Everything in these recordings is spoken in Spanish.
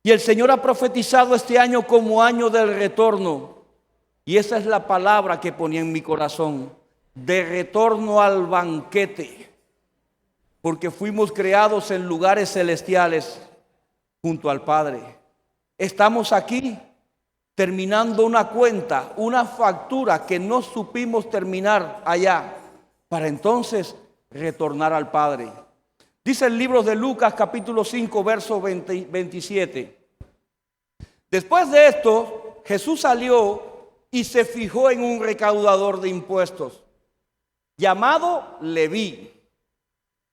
Y el Señor ha profetizado este año como año del retorno. Y esa es la palabra que ponía en mi corazón, de retorno al banquete. Porque fuimos creados en lugares celestiales junto al Padre. Estamos aquí terminando una cuenta, una factura que no supimos terminar allá, para entonces retornar al Padre. Dice el libro de Lucas capítulo 5 verso 27. Después de esto, Jesús salió y se fijó en un recaudador de impuestos, llamado Leví.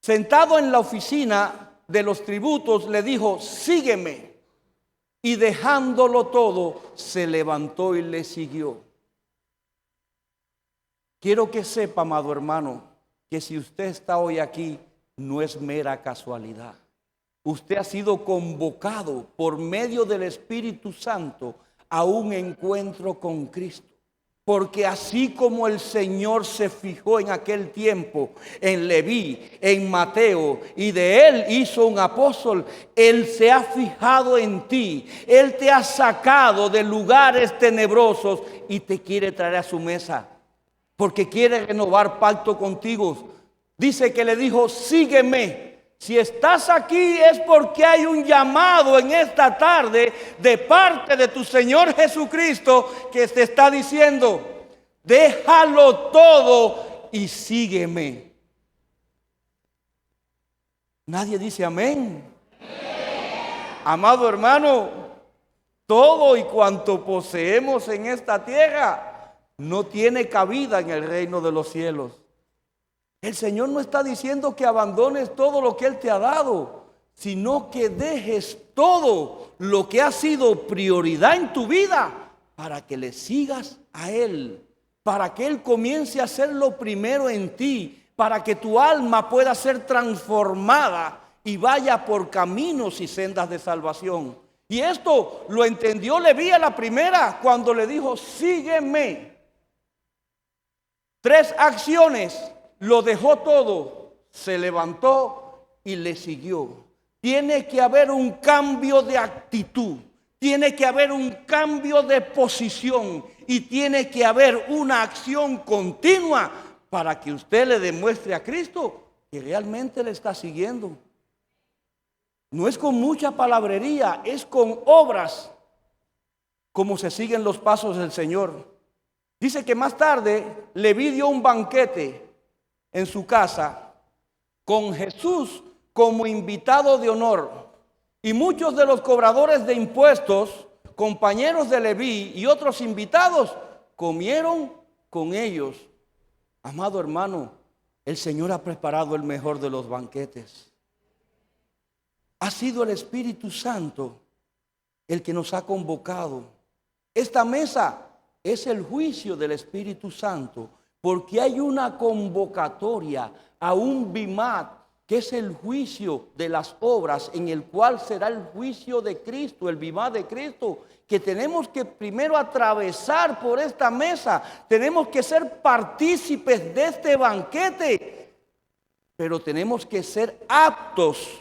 Sentado en la oficina de los tributos, le dijo: sígueme. Y dejándolo todo, se levantó y le siguió. Quiero que sepa, amado hermano, que si usted está hoy aquí, no es mera casualidad. Usted ha sido convocado por medio del Espíritu Santo a un encuentro con Cristo. Porque así como el Señor se fijó en aquel tiempo en Leví, en Mateo, y de él hizo un apóstol, Él se ha fijado en ti. Él te ha sacado de lugares tenebrosos y te quiere traer a su mesa, porque quiere renovar pacto contigo. Dice que le dijo: sígueme. Si estás aquí es porque hay un llamado en esta tarde de parte de tu Señor Jesucristo que te está diciendo: déjalo todo y sígueme. Nadie dice amén. Amado hermano, todo y cuanto poseemos en esta tierra no tiene cabida en el reino de los cielos. El Señor no está diciendo que abandones todo lo que Él te ha dado, sino que dejes todo lo que ha sido prioridad en tu vida para que le sigas a Él, para que Él comience a ser lo primero en ti, para que tu alma pueda ser transformada y vaya por caminos y sendas de salvación. Y esto lo entendió Leví a la primera cuando le dijo: sígueme. 3 acciones. Lo dejó todo, se levantó y le siguió. Tiene que haber un cambio de actitud, tiene que haber un cambio de posición y tiene que haber una acción continua para que usted le demuestre a Cristo que realmente le está siguiendo. No es con mucha palabrería, es con obras como se siguen los pasos del Señor. Dice que más tarde Leví dio un banquete en su casa con Jesús como invitado de honor, y muchos de los cobradores de impuestos, compañeros de Leví y otros invitados, comieron con ellos. Amado hermano, el Señor ha preparado el mejor de los banquetes. Ha sido el Espíritu Santo el que nos ha convocado. Esta mesa es el juicio del Espíritu Santo, porque hay una convocatoria a un bimat, que es el juicio de las obras, en el cual será el juicio de Cristo, el bimat de Cristo, que tenemos que primero atravesar por esta mesa. Tenemos que ser partícipes de este banquete, pero tenemos que ser aptos.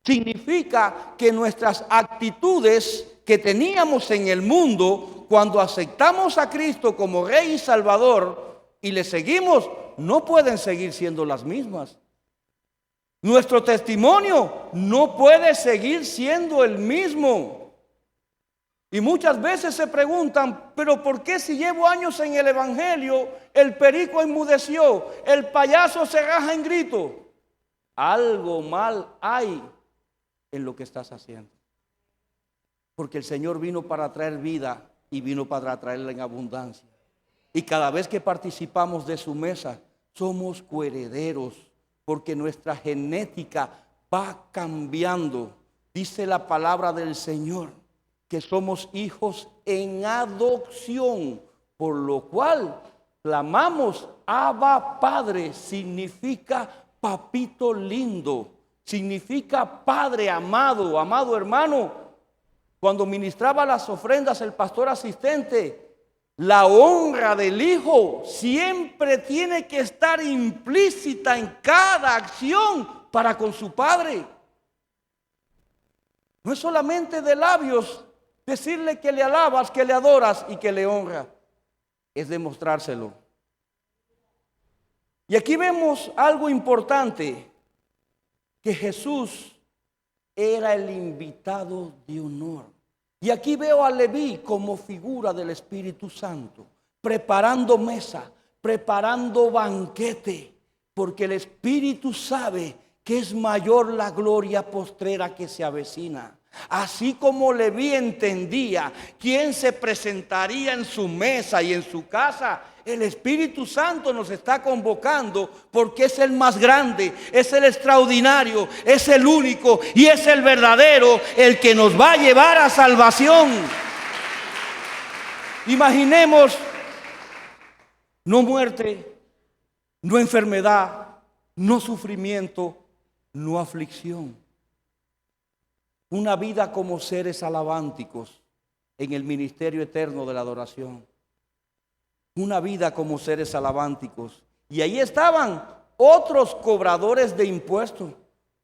Significa que nuestras actitudes que teníamos en el mundo, cuando aceptamos a Cristo como Rey y Salvador y le seguimos, no pueden seguir siendo las mismas. Nuestro testimonio no puede seguir siendo el mismo. Y muchas veces se preguntan: pero ¿por qué si llevo años en el Evangelio, el perico enmudeció, el payaso se raja en grito? Algo mal hay en lo que estás haciendo. Porque el Señor vino para traer vida y vino para traerla en abundancia. Y cada vez que participamos de su mesa, somos coherederos, porque nuestra genética va cambiando. Dice la palabra del Señor que somos hijos en adopción, por lo cual clamamos: Abba Padre. Significa papito lindo, significa Padre amado. Amado hermano, cuando ministraba las ofrendas el pastor asistente, la honra del hijo siempre tiene que estar implícita en cada acción para con su padre. No es solamente de labios decirle que le alabas, que le adoras y que le honras. Es demostrárselo. Y aquí vemos algo importante, que Jesús era el invitado de honor. Y aquí veo a Leví como figura del Espíritu Santo, preparando mesa, preparando banquete, porque el Espíritu sabe que es mayor la gloria postrera que se avecina. Así como Leví entendía quién se presentaría en su mesa y en su casa, el Espíritu Santo nos está convocando porque es el más grande, es el extraordinario, es el único y es el verdadero, el que nos va a llevar a salvación. Imaginemos no muerte, no enfermedad, no sufrimiento, no aflicción. Una vida como seres alabánticos en el ministerio eterno de la adoración. Una vida como seres alabánticos. Y ahí estaban otros cobradores de impuestos,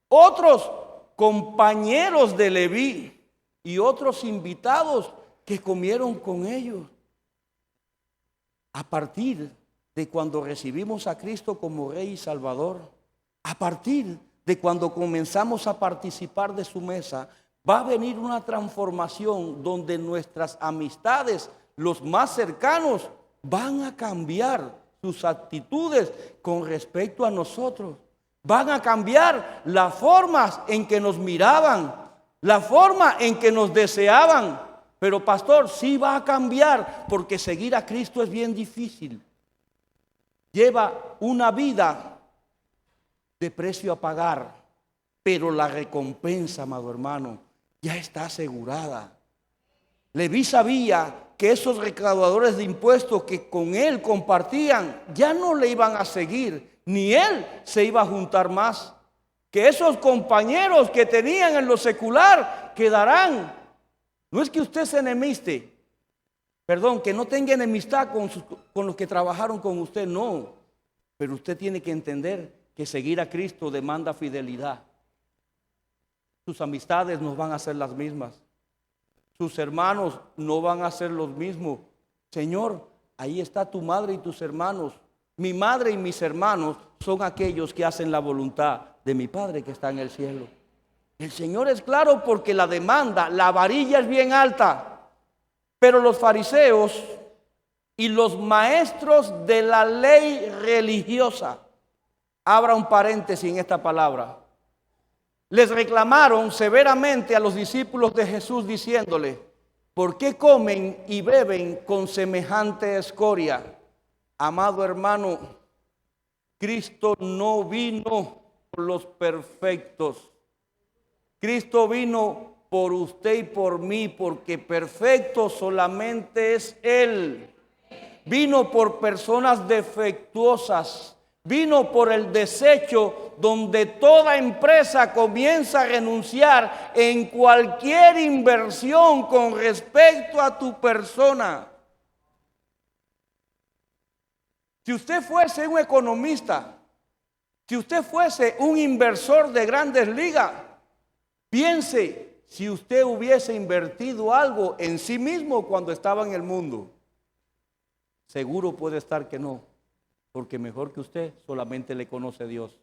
otros compañeros de Leví y otros invitados que comieron con ellos. A partir de cuando recibimos a Cristo como Rey y Salvador, a partir de cuando comenzamos a participar de su mesa, va a venir una transformación donde nuestras amistades, los más cercanos, van a cambiar sus actitudes con respecto a nosotros. Van a cambiar las formas en que nos miraban, la forma en que nos deseaban. Pero pastor, sí va a cambiar, porque seguir a Cristo es bien difícil. Lleva una vida de precio a pagar, pero la recompensa, amado hermano, ya está asegurada. Leví sabía que esos recaudadores de impuestos que con él compartían ya no le iban a seguir, ni él se iba a juntar más. Que esos compañeros que tenían en lo secular quedarán. No es que usted se enemiste, perdón, que no tenga enemistad con los que trabajaron con usted, no. Pero usted tiene que entender que seguir a Cristo demanda fidelidad. Sus amistades no van a ser las mismas. Sus hermanos no van a ser los mismos. Señor, ahí está tu madre y tus hermanos. Mi madre y mis hermanos son aquellos que hacen la voluntad de mi Padre que está en el cielo. El Señor es claro, porque la demanda, la varilla es bien alta. Pero los fariseos y los maestros de la ley religiosa, abra un paréntesis en esta palabra, les reclamaron severamente a los discípulos de Jesús diciéndole: ¿por qué comen y beben con semejante escoria? Amado hermano, Cristo no vino por los perfectos. Cristo vino por usted y por mí, porque perfecto solamente es Él. Vino por personas defectuosas. Vino por el desecho donde toda empresa comienza a renunciar en cualquier inversión con respecto a tu persona. Si usted fuese un economista, si usted fuese un inversor de grandes ligas, piense si usted hubiese invertido algo en sí mismo cuando estaba en el mundo. Seguro puede estar que no, porque mejor que usted solamente le conoce Dios.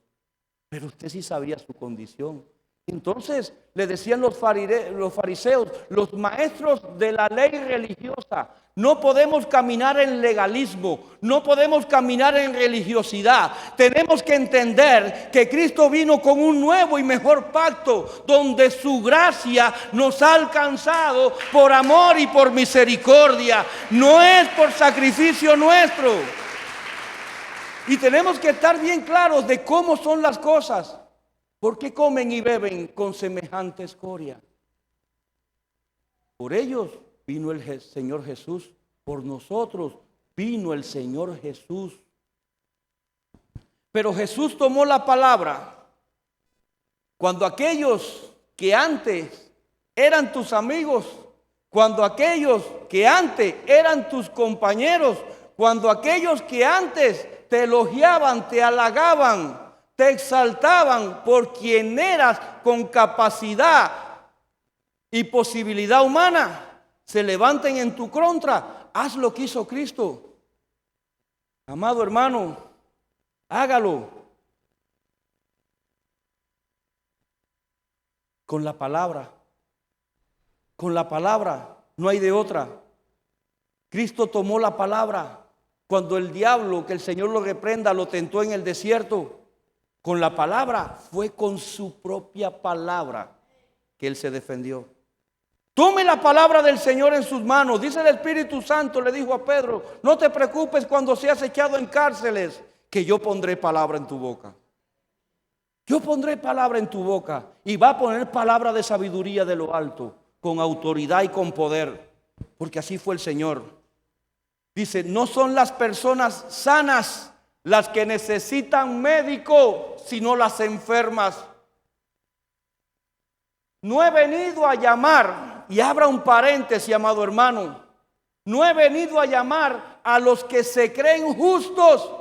Pero usted sí sabía su condición. Entonces le decían los fariseos, los maestros de la ley religiosa: no podemos caminar en legalismo, no podemos caminar en religiosidad. Tenemos que entender que Cristo vino con un nuevo y mejor pacto, donde su gracia nos ha alcanzado por amor y por misericordia. No es por sacrificio nuestro. Y tenemos que estar bien claros de cómo son las cosas. ¿Por qué comen y beben con semejante escoria? Por ellos vino el Señor Jesús. Por nosotros vino el Señor Jesús. Pero Jesús tomó la palabra cuando aquellos que antes eran tus amigos, cuando aquellos que antes eran tus compañeros, cuando aquellos que antes te elogiaban, te halagaban, te exaltaban por quien eras con capacidad y posibilidad humana se levanten en tu contra, haz lo que hizo Cristo. Amado hermano, hágalo con la palabra. Con la palabra, no hay de otra. Cristo tomó la palabra. Cuando el diablo, que el Señor lo reprenda, lo tentó en el desierto, con la palabra, fue con su propia palabra que él se defendió. Tome la palabra del Señor en sus manos. Dice el Espíritu Santo, le dijo a Pedro, no te preocupes cuando seas echado en cárceles, que yo pondré palabra en tu boca. Yo pondré palabra en tu boca y va a poner palabra de sabiduría de lo alto, con autoridad y con poder, porque así fue el Señor. Dice, no son las personas sanas las que necesitan médico, sino las enfermas. No he venido a llamar, y abra un paréntesis, amado hermano, no he venido a llamar a los que se creen justos,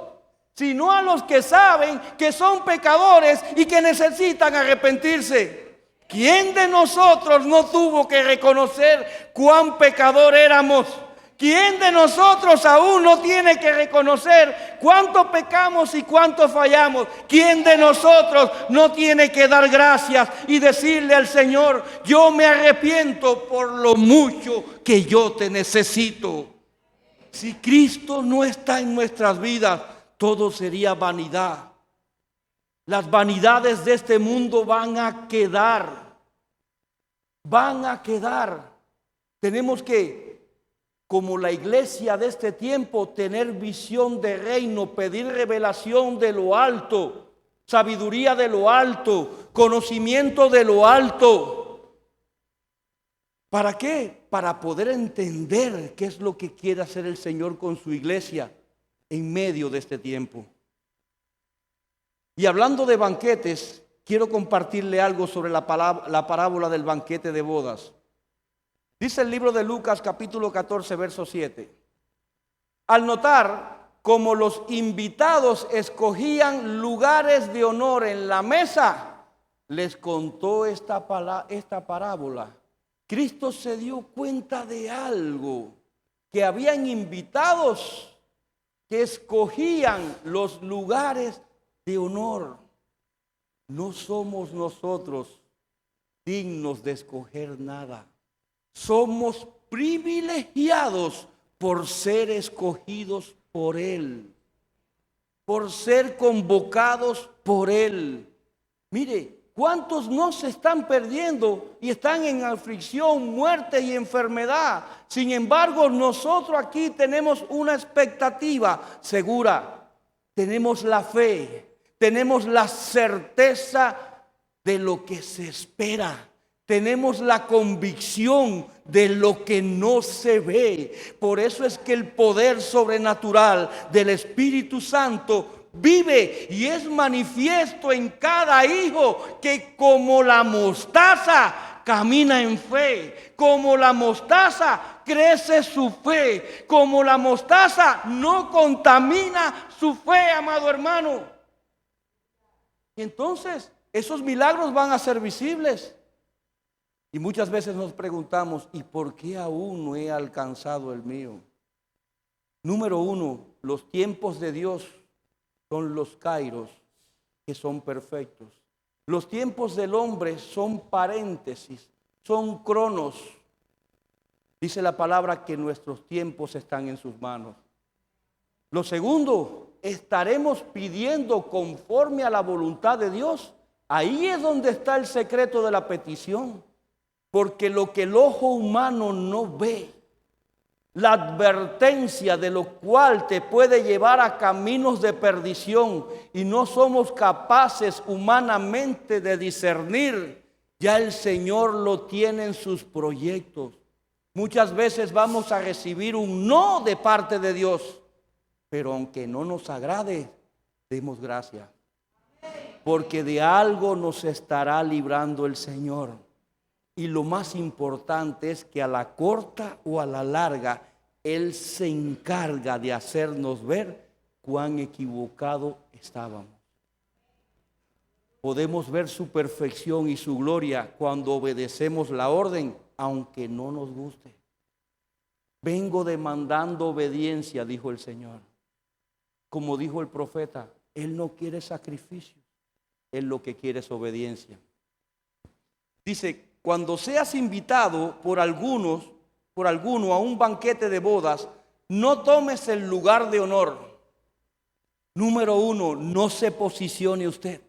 sino a los que saben que son pecadores y que necesitan arrepentirse. ¿Quién de nosotros no tuvo que reconocer cuán pecador éramos? ¿Quién de nosotros aún no tiene que reconocer cuánto pecamos y cuánto fallamos? ¿Quién de nosotros no tiene que dar gracias y decirle al Señor, yo me arrepiento por lo mucho que yo te necesito? Si Cristo no está en nuestras vidas, todo sería vanidad. Las vanidades de este mundo van a quedar. Van a quedar. Tenemos que, como la iglesia de este tiempo, tener visión de reino, pedir revelación de lo alto, sabiduría de lo alto, conocimiento de lo alto. ¿Para qué? Para poder entender qué es lo que quiere hacer el Señor con su iglesia en medio de este tiempo. Y hablando de banquetes, quiero compartirle algo sobre la parábola del banquete de bodas. Dice el libro de Lucas capítulo 14 verso 7. Al notar cómo los invitados escogían lugares de honor en la mesa, les contó esta parábola. Cristo se dio cuenta de algo, que habían invitados que escogían los lugares de honor. No somos nosotros dignos de escoger nada. Somos privilegiados por ser escogidos por Él, por ser convocados por Él. Mire, ¿cuántos no se están perdiendo y están en aflicción, muerte y enfermedad? Sin embargo, nosotros aquí tenemos una expectativa segura. Tenemos la fe, tenemos la certeza de lo que se espera. Tenemos la convicción de lo que no se ve. Por eso es que el poder sobrenatural del Espíritu Santo vive y es manifiesto en cada hijo que, como la mostaza, camina en fe. Como la mostaza, crece su fe. Como la mostaza, no contamina su fe, amado hermano. Y entonces esos milagros van a ser visibles. Y muchas veces nos preguntamos, ¿y por qué aún no he alcanzado el mío? Número uno, los tiempos de Dios son los kairos, que son perfectos. Los tiempos del hombre son paréntesis, son cronos. Dice la palabra que nuestros tiempos están en sus manos. Lo segundo, estaremos pidiendo conforme a la voluntad de Dios. Ahí es donde está el secreto de la petición. Porque lo que el ojo humano no ve, la advertencia de lo cual te puede llevar a caminos de perdición y no somos capaces humanamente de discernir, ya el Señor lo tiene en sus proyectos. Muchas veces vamos a recibir un no de parte de Dios, pero aunque no nos agrade, demos gracias, porque de algo nos estará librando el Señor. Y lo más importante es que a la corta o a la larga, Él se encarga de hacernos ver cuán equivocado estábamos. Podemos ver su perfección y su gloria cuando obedecemos la orden aunque no nos guste. Vengo demandando obediencia, dijo el Señor. Como dijo el profeta, Él no quiere sacrificio, Él lo que quiere es obediencia. Dice, cuando seas invitado por alguno a un banquete de bodas, no tomes el lugar de honor. Número 1, no se posicione usted.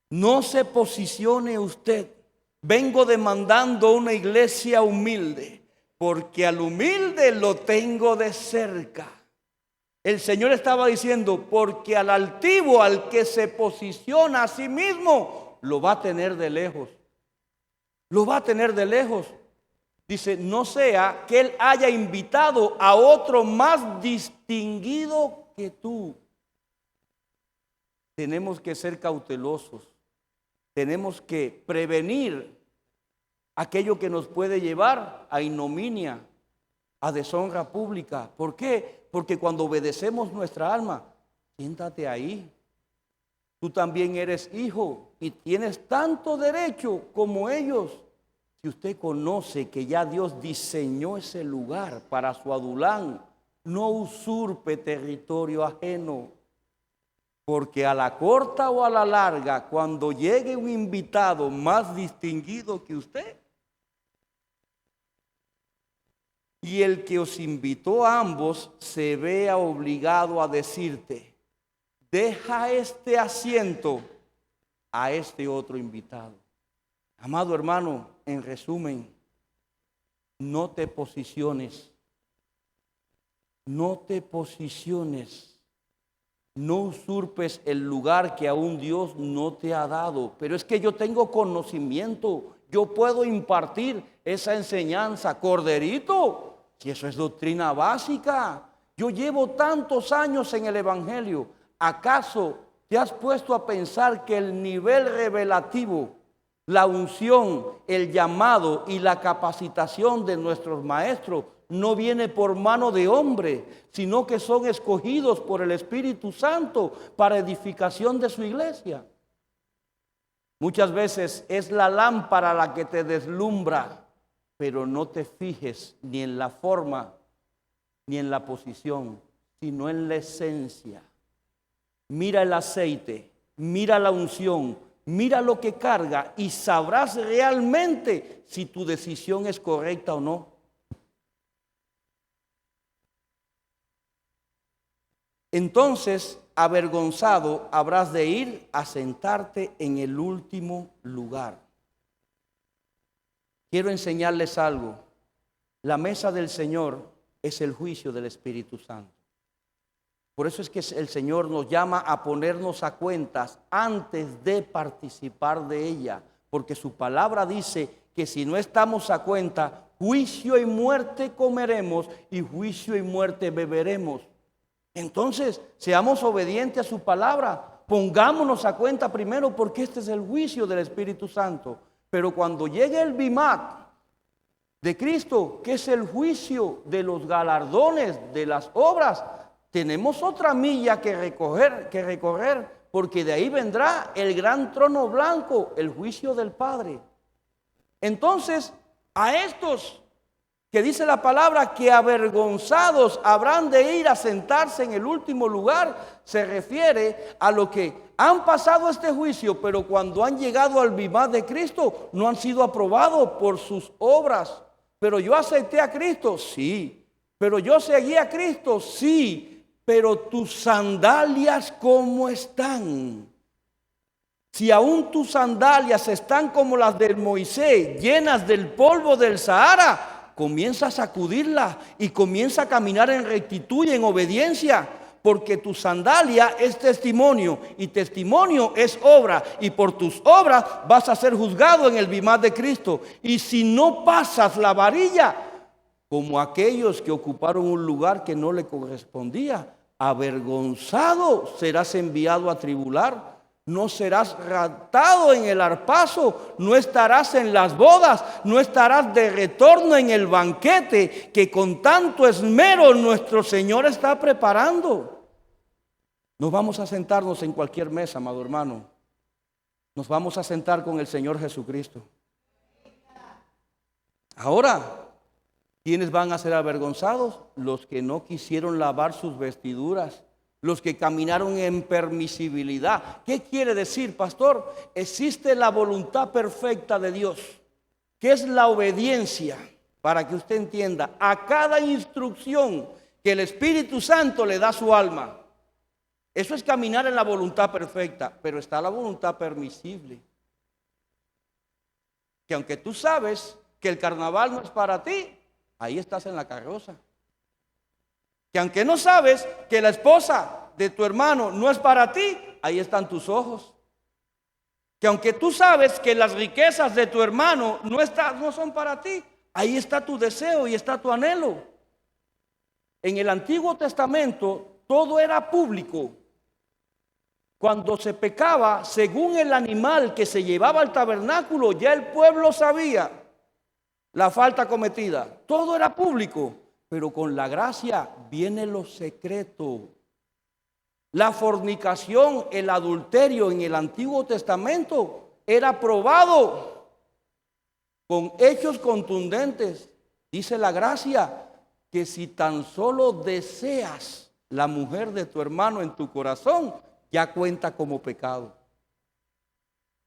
No se posicione usted. Vengo demandando una iglesia humilde, porque al humilde lo tengo de cerca. El Señor estaba diciendo, porque al altivo, al que se posiciona a sí mismo, lo va a tener de lejos. Lo va a tener de lejos. Dice, no sea que Él haya invitado a otro más distinguido que tú. Tenemos que ser cautelosos. Tenemos que prevenir aquello que nos puede llevar a ignominia, a deshonra pública. ¿Por qué? Porque cuando obedecemos nuestra alma, siéntate ahí. Tú también eres hijo y tienes tanto derecho como ellos. Si usted conoce que ya Dios diseñó ese lugar para su adulán, no usurpe territorio ajeno. Porque a la corta o a la larga, cuando llegue un invitado más distinguido que usted, y el que os invitó a ambos se vea obligado a decirte, deja este asiento a este otro invitado. Amado hermano, en resumen, no te posiciones. No te posiciones. No usurpes el lugar que aún Dios no te ha dado. Pero es que yo tengo conocimiento. Yo puedo impartir esa enseñanza. Corderito, si eso es doctrina básica. Yo llevo tantos años en el Evangelio. ¿Acaso te has puesto a pensar que el nivel revelativo, la unción, el llamado y la capacitación de nuestros maestros no viene por mano de hombre, sino que son escogidos por el Espíritu Santo para edificación de su iglesia? Muchas veces es la lámpara la que te deslumbra, pero no te fijes ni en la forma ni en la posición, sino en la esencia. Mira el aceite, mira la unción, mira lo que carga y sabrás realmente si tu decisión es correcta o no. Entonces, avergonzado, habrás de ir a sentarte en el último lugar. Quiero enseñarles algo. La mesa del Señor es el juicio del Espíritu Santo. Por eso es que el Señor nos llama a ponernos a cuentas antes de participar de ella. Porque su palabra dice que si no estamos a cuenta, juicio y muerte comeremos y juicio y muerte beberemos. Entonces, seamos obedientes a su palabra. Pongámonos a cuenta primero porque este es el juicio del Espíritu Santo. Pero cuando llegue el bimat de Cristo, que es el juicio de los galardones, de las obras, tenemos otra milla que recorrer, porque de ahí vendrá el gran trono blanco, el juicio del Padre. Entonces, a estos que dice la palabra que avergonzados habrán de ir a sentarse en el último lugar, se refiere a lo que han pasado este juicio, pero cuando han llegado al bimat de Cristo no han sido aprobados por sus obras. Pero yo acepté a Cristo, sí. Pero yo seguí a Cristo, sí. Pero tus sandalias, ¿cómo están? Si aún tus sandalias están como las de Moisés, llenas del polvo del Sahara, comienza a sacudirla y comienza a caminar en rectitud y en obediencia, porque tu sandalia es testimonio y testimonio es obra, y por tus obras vas a ser juzgado en el bimat de Cristo. Y si no pasas la varilla, como aquellos que ocuparon un lugar que no le correspondía, avergonzado serás enviado a tribular. No serás raptado en el arpazo, no estarás en las bodas, no estarás de retorno en el banquete que con tanto esmero nuestro Señor está preparando. No vamos a sentarnos en cualquier mesa, amado hermano. Nos vamos a sentar con el Señor Jesucristo. Ahora, ¿quiénes van a ser avergonzados? Los que no quisieron lavar sus vestiduras, los que caminaron en permisibilidad. ¿Qué quiere decir, pastor? Existe la voluntad perfecta de Dios, que es la obediencia, para que usted entienda, a cada instrucción que el Espíritu Santo le da a su alma. Eso es caminar en la voluntad perfecta, pero está la voluntad permisible. Que aunque tú sabes que el carnaval no es para ti, ahí estás en la carroza. Que aunque no sabes que la esposa de tu hermano no es para ti, ahí están tus ojos. Que aunque tú sabes que las riquezas de tu hermano no son para ti, ahí está tu deseo y está tu anhelo. En el Antiguo Testamento todo era público. Cuando se pecaba, según el animal que se llevaba al tabernáculo, ya el pueblo sabía la falta cometida. Todo era público, pero con la gracia viene lo secreto. La fornicación, el adulterio en el Antiguo Testamento era probado con hechos contundentes. Dice la gracia que si tan solo deseas la mujer de tu hermano en tu corazón, ya cuenta como pecado.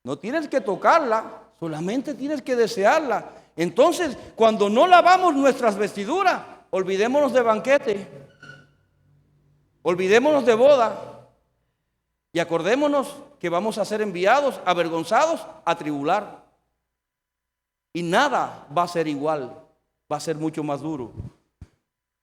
No tienes que tocarla, solamente tienes que desearla. Entonces, cuando no lavamos nuestras vestiduras, olvidémonos de banquete, olvidémonos de boda y acordémonos que vamos a ser enviados, avergonzados, a tribular. Y nada va a ser igual, va a ser mucho más duro.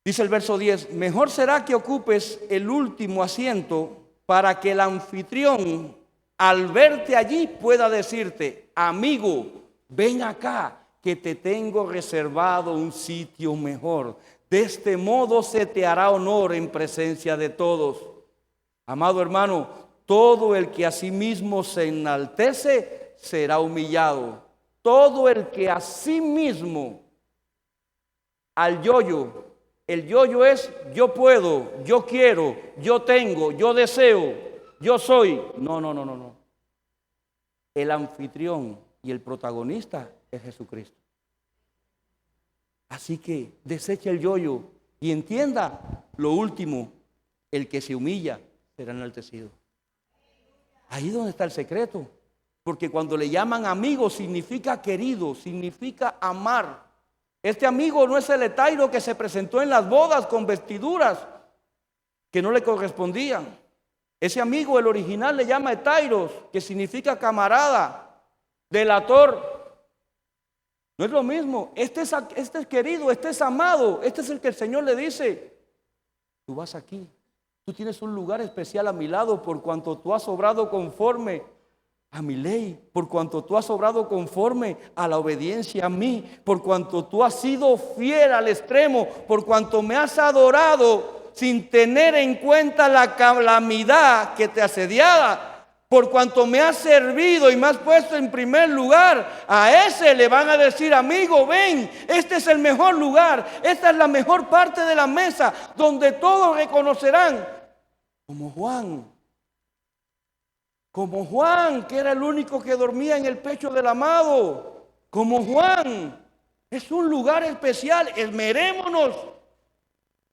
Dice el verso 10, mejor será que ocupes el último asiento para que el anfitrión al verte allí pueda decirte, amigo, ven acá que te tengo reservado un sitio mejor. De este modo se te hará honor en presencia de todos. Amado hermano, todo el que a sí mismo se enaltece será humillado. Todo el que a sí mismo, al yoyo, el yoyo es yo puedo, yo quiero, yo tengo, yo deseo, yo soy. No. El anfitrión y el protagonista es Jesucristo. Así que desecha el yoyo y entienda lo último, el que se humilla será enaltecido. Ahí es donde está el secreto, porque cuando le llaman amigo significa querido, significa amar. Este amigo no es el hetairo que se presentó en las bodas con vestiduras que no le correspondían. Ese amigo, el original, le llama hetairos, que significa camarada, delator. No es lo mismo. Este es querido, este es amado, este es el que el Señor le dice, tú vas aquí, tú tienes un lugar especial a mi lado por cuanto tú has obrado conforme a mi ley, por cuanto tú has obrado conforme a la obediencia a mí, por cuanto tú has sido fiel al extremo, por cuanto me has adorado sin tener en cuenta la calamidad que te asediaba, por cuanto me has servido y me has puesto en primer lugar. A ese le van a decir, amigo, ven, este es el mejor lugar, esta es la mejor parte de la mesa, donde todos reconocerán, como Juan, que era el único que dormía en el pecho del amado, como Juan. Es un lugar especial. Esmerémonos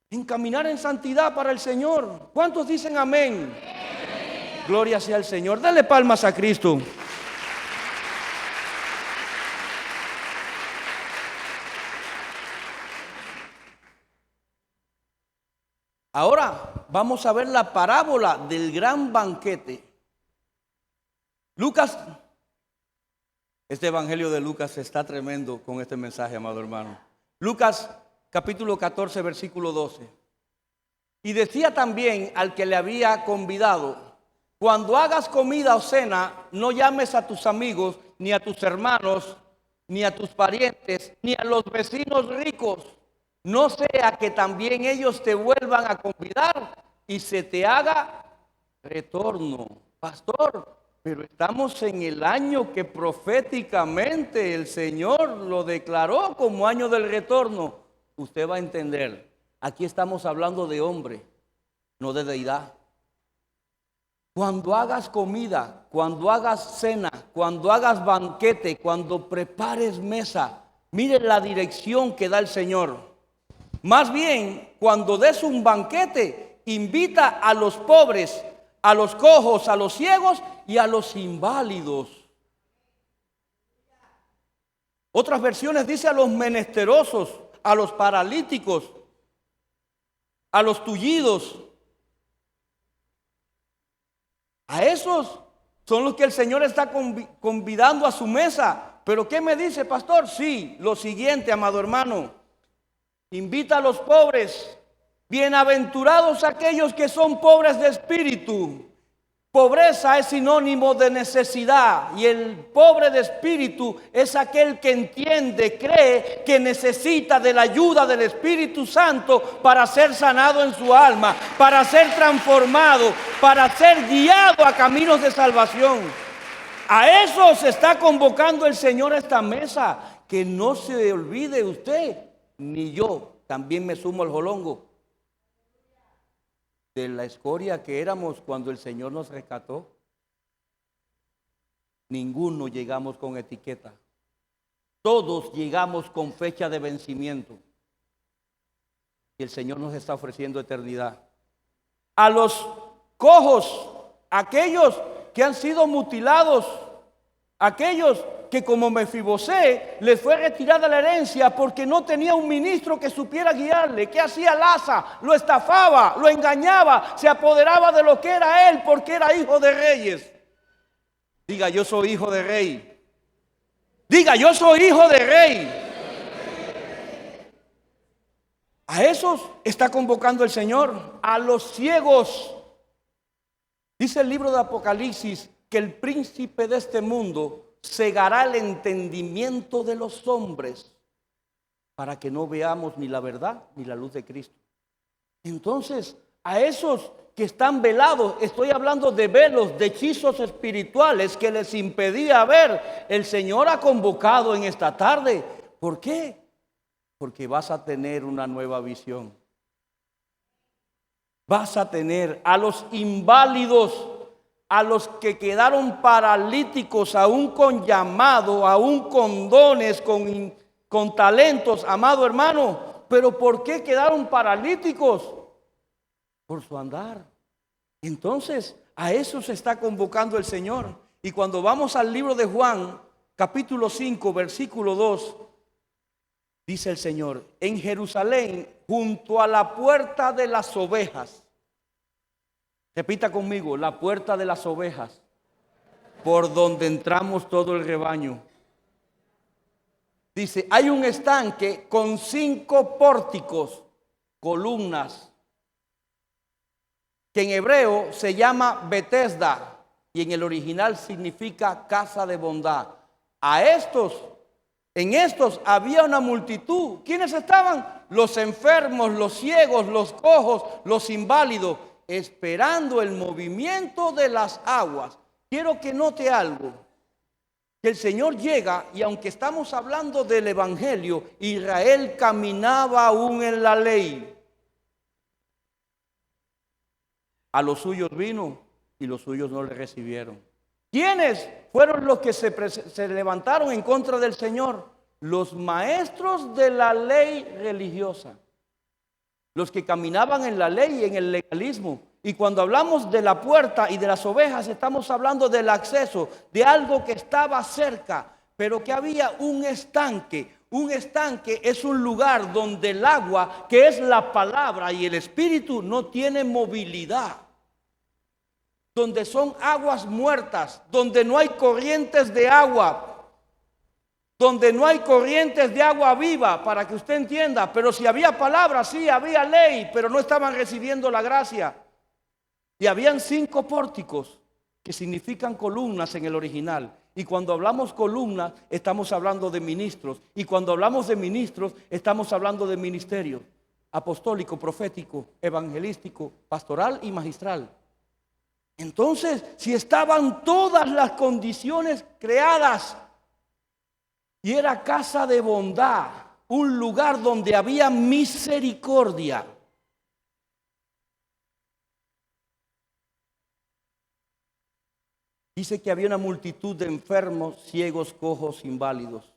en caminar en santidad para el Señor. ¿Cuántos dicen amén? Amén. Gloria sea al Señor. Dale palmas a Cristo. Ahora vamos a ver la parábola del gran banquete. Lucas, este evangelio de Lucas está tremendo con este mensaje, amado hermano. Lucas capítulo 14, versículo 12. Y decía también al que le había convidado, cuando hagas comida o cena, no llames a tus amigos, ni a tus hermanos, ni a tus parientes, ni a los vecinos ricos, no sea que también ellos te vuelvan a convidar y se te haga retorno. Pastor, pero estamos en el año que proféticamente el Señor lo declaró como año del retorno. Usted va a entender, aquí estamos hablando de hombre, no de deidad. Cuando hagas comida, cuando hagas cena, cuando hagas banquete, cuando prepares mesa, Mire la dirección que da el Señor. Más bien, cuando des un banquete, invita a los pobres, a los cojos, a los ciegos y a los inválidos. Otras versiones dice a los menesterosos, a los paralíticos, a los tullidos. A esos son los que el Señor está convidando a su mesa. Pero ¿qué me dice, pastor? Sí, lo siguiente, amado hermano. Invita a los pobres. Bienaventurados aquellos que son pobres de espíritu. Pobreza es sinónimo de necesidad, y el pobre de espíritu es aquel que entiende, cree que necesita de la ayuda del Espíritu Santo para ser sanado en su alma, para ser transformado, para ser guiado a caminos de salvación. A eso se está convocando el Señor a esta mesa. Que no se olvide usted, ni yo, también me sumo al jolongo, de la escoria que éramos cuando el Señor nos rescató. Ninguno llegamos con etiqueta. Todos llegamos con fecha de vencimiento. Y el Señor nos está ofreciendo eternidad. A los cojos, aquellos que han sido mutilados, aquellos que como Mefibosé les fue retirada la herencia porque no tenía un ministro que supiera guiarle. ¿Qué hacía Lasa? Lo estafaba, lo engañaba, se apoderaba de lo que era él porque era hijo de reyes. Diga, yo soy hijo de rey. Diga, yo soy hijo de rey. A esos está convocando el Señor. A los ciegos. Dice el libro de Apocalipsis que el príncipe de este mundo cegará el entendimiento de los hombres para que no veamos ni la verdad ni la luz de Cristo. Entonces, a esos que están velados, estoy hablando de velos, de hechizos espirituales que les impedía ver, el Señor ha convocado en esta tarde. ¿Por qué? Porque vas a tener una nueva visión. Vas a tener a los inválidos, a los que quedaron paralíticos, aún con llamado, aún con dones, con talentos, amado hermano. Pero ¿por qué quedaron paralíticos? Por su andar. Entonces, a eso se está convocando el Señor. Y cuando vamos al libro de Juan, capítulo 5, versículo 2, dice el Señor: en Jerusalén, junto a la puerta de las ovejas. Repita conmigo: la puerta de las ovejas, por donde entramos todo el rebaño. Dice, hay un estanque con 5 pórticos, columnas, que en hebreo se llama Betesda y en el original significa casa de bondad. En estos había una multitud. ¿Quiénes estaban? Los enfermos, los ciegos, los cojos, los inválidos, esperando el movimiento de las aguas. Quiero que note algo, que el Señor llega, y aunque estamos hablando del Evangelio, Israel caminaba aún en la ley. A los suyos vino y los suyos no le recibieron. ¿Quiénes fueron los que se levantaron en contra del Señor? Los maestros de la ley religiosa. Los que caminaban en la ley y en el legalismo. Y cuando hablamos de la puerta y de las ovejas, estamos hablando del acceso, de algo que estaba cerca, pero que había un estanque. Un estanque es un lugar donde el agua, que es la palabra y el espíritu, no tiene movilidad. Donde son aguas muertas, donde no hay corrientes de agua. Donde no hay corrientes de agua viva, para que usted entienda. Pero si había palabra, sí, había ley, pero no estaban recibiendo la gracia. Y habían 5 pórticos, que significan columnas en el original. Y cuando hablamos columnas, estamos hablando de ministros. Y cuando hablamos de ministros, estamos hablando de ministerio apostólico, profético, evangelístico, pastoral y magistral. Entonces, si estaban todas las condiciones creadas, y era casa de bondad, un lugar donde había misericordia. Dice que había una multitud de enfermos, ciegos, cojos, inválidos.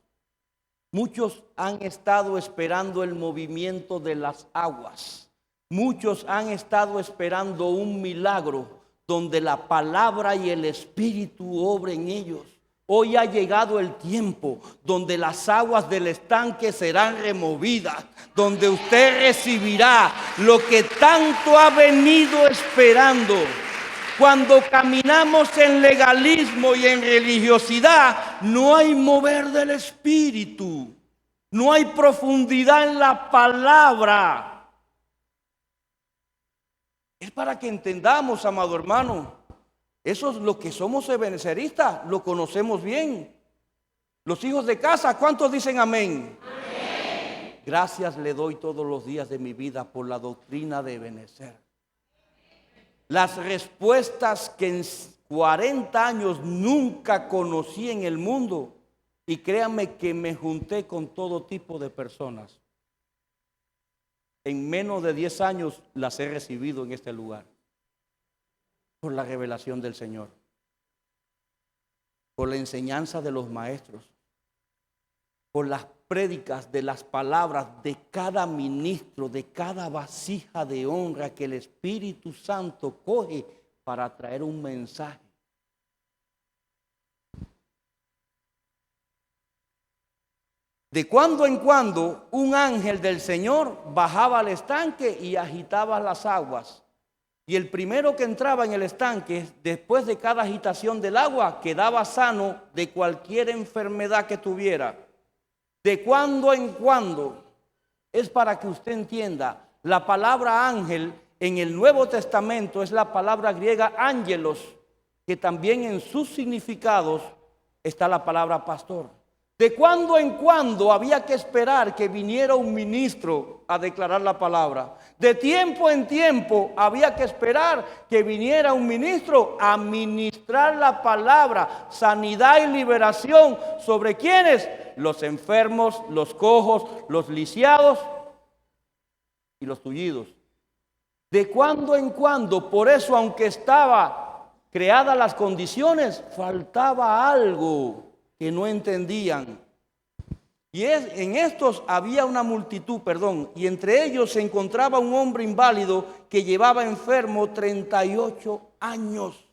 Muchos han estado esperando el movimiento de las aguas. Muchos han estado esperando un milagro donde la palabra y el Espíritu obren en ellos. Hoy ha llegado el tiempo donde las aguas del estanque serán removidas, donde usted recibirá lo que tanto ha venido esperando. Cuando caminamos en legalismo y en religiosidad, no hay mover del Espíritu, no hay profundidad en la palabra. Es para que entendamos, amado hermano. Eso es lo que somos ebenezeristas, lo conocemos bien. Los hijos de casa, ¿cuántos dicen amén? Amén. Gracias le doy todos los días de mi vida por la doctrina de Ebenezer. Las respuestas que en 40 años nunca conocí en el mundo, y créanme que me junté con todo tipo de personas. En menos de 10 años las he recibido en este lugar. Por la revelación del Señor, por la enseñanza de los maestros, por las prédicas de las palabras de cada ministro, de cada vasija de honra que el Espíritu Santo coge para traer un mensaje. De cuando en cuando un ángel del Señor bajaba al estanque y agitaba las aguas. Y el primero que entraba en el estanque, después de cada agitación del agua, quedaba sano de cualquier enfermedad que tuviera. De cuando en cuando, es para que usted entienda, la palabra ángel en el Nuevo Testamento es la palabra griega ángelos, que también en sus significados está la palabra pastor. De cuando en cuando había que esperar que viniera un ministro a declarar la palabra. De tiempo en tiempo había que esperar que viniera un ministro a ministrar la palabra, sanidad y liberación. ¿Sobre quiénes? Los enfermos, los cojos, los lisiados y los tullidos. De cuando en cuando, por eso aunque estaba creadas las condiciones, faltaba algo que no entendían. Y en estos había una multitud, y entre ellos se encontraba un hombre inválido que llevaba enfermo 38 años.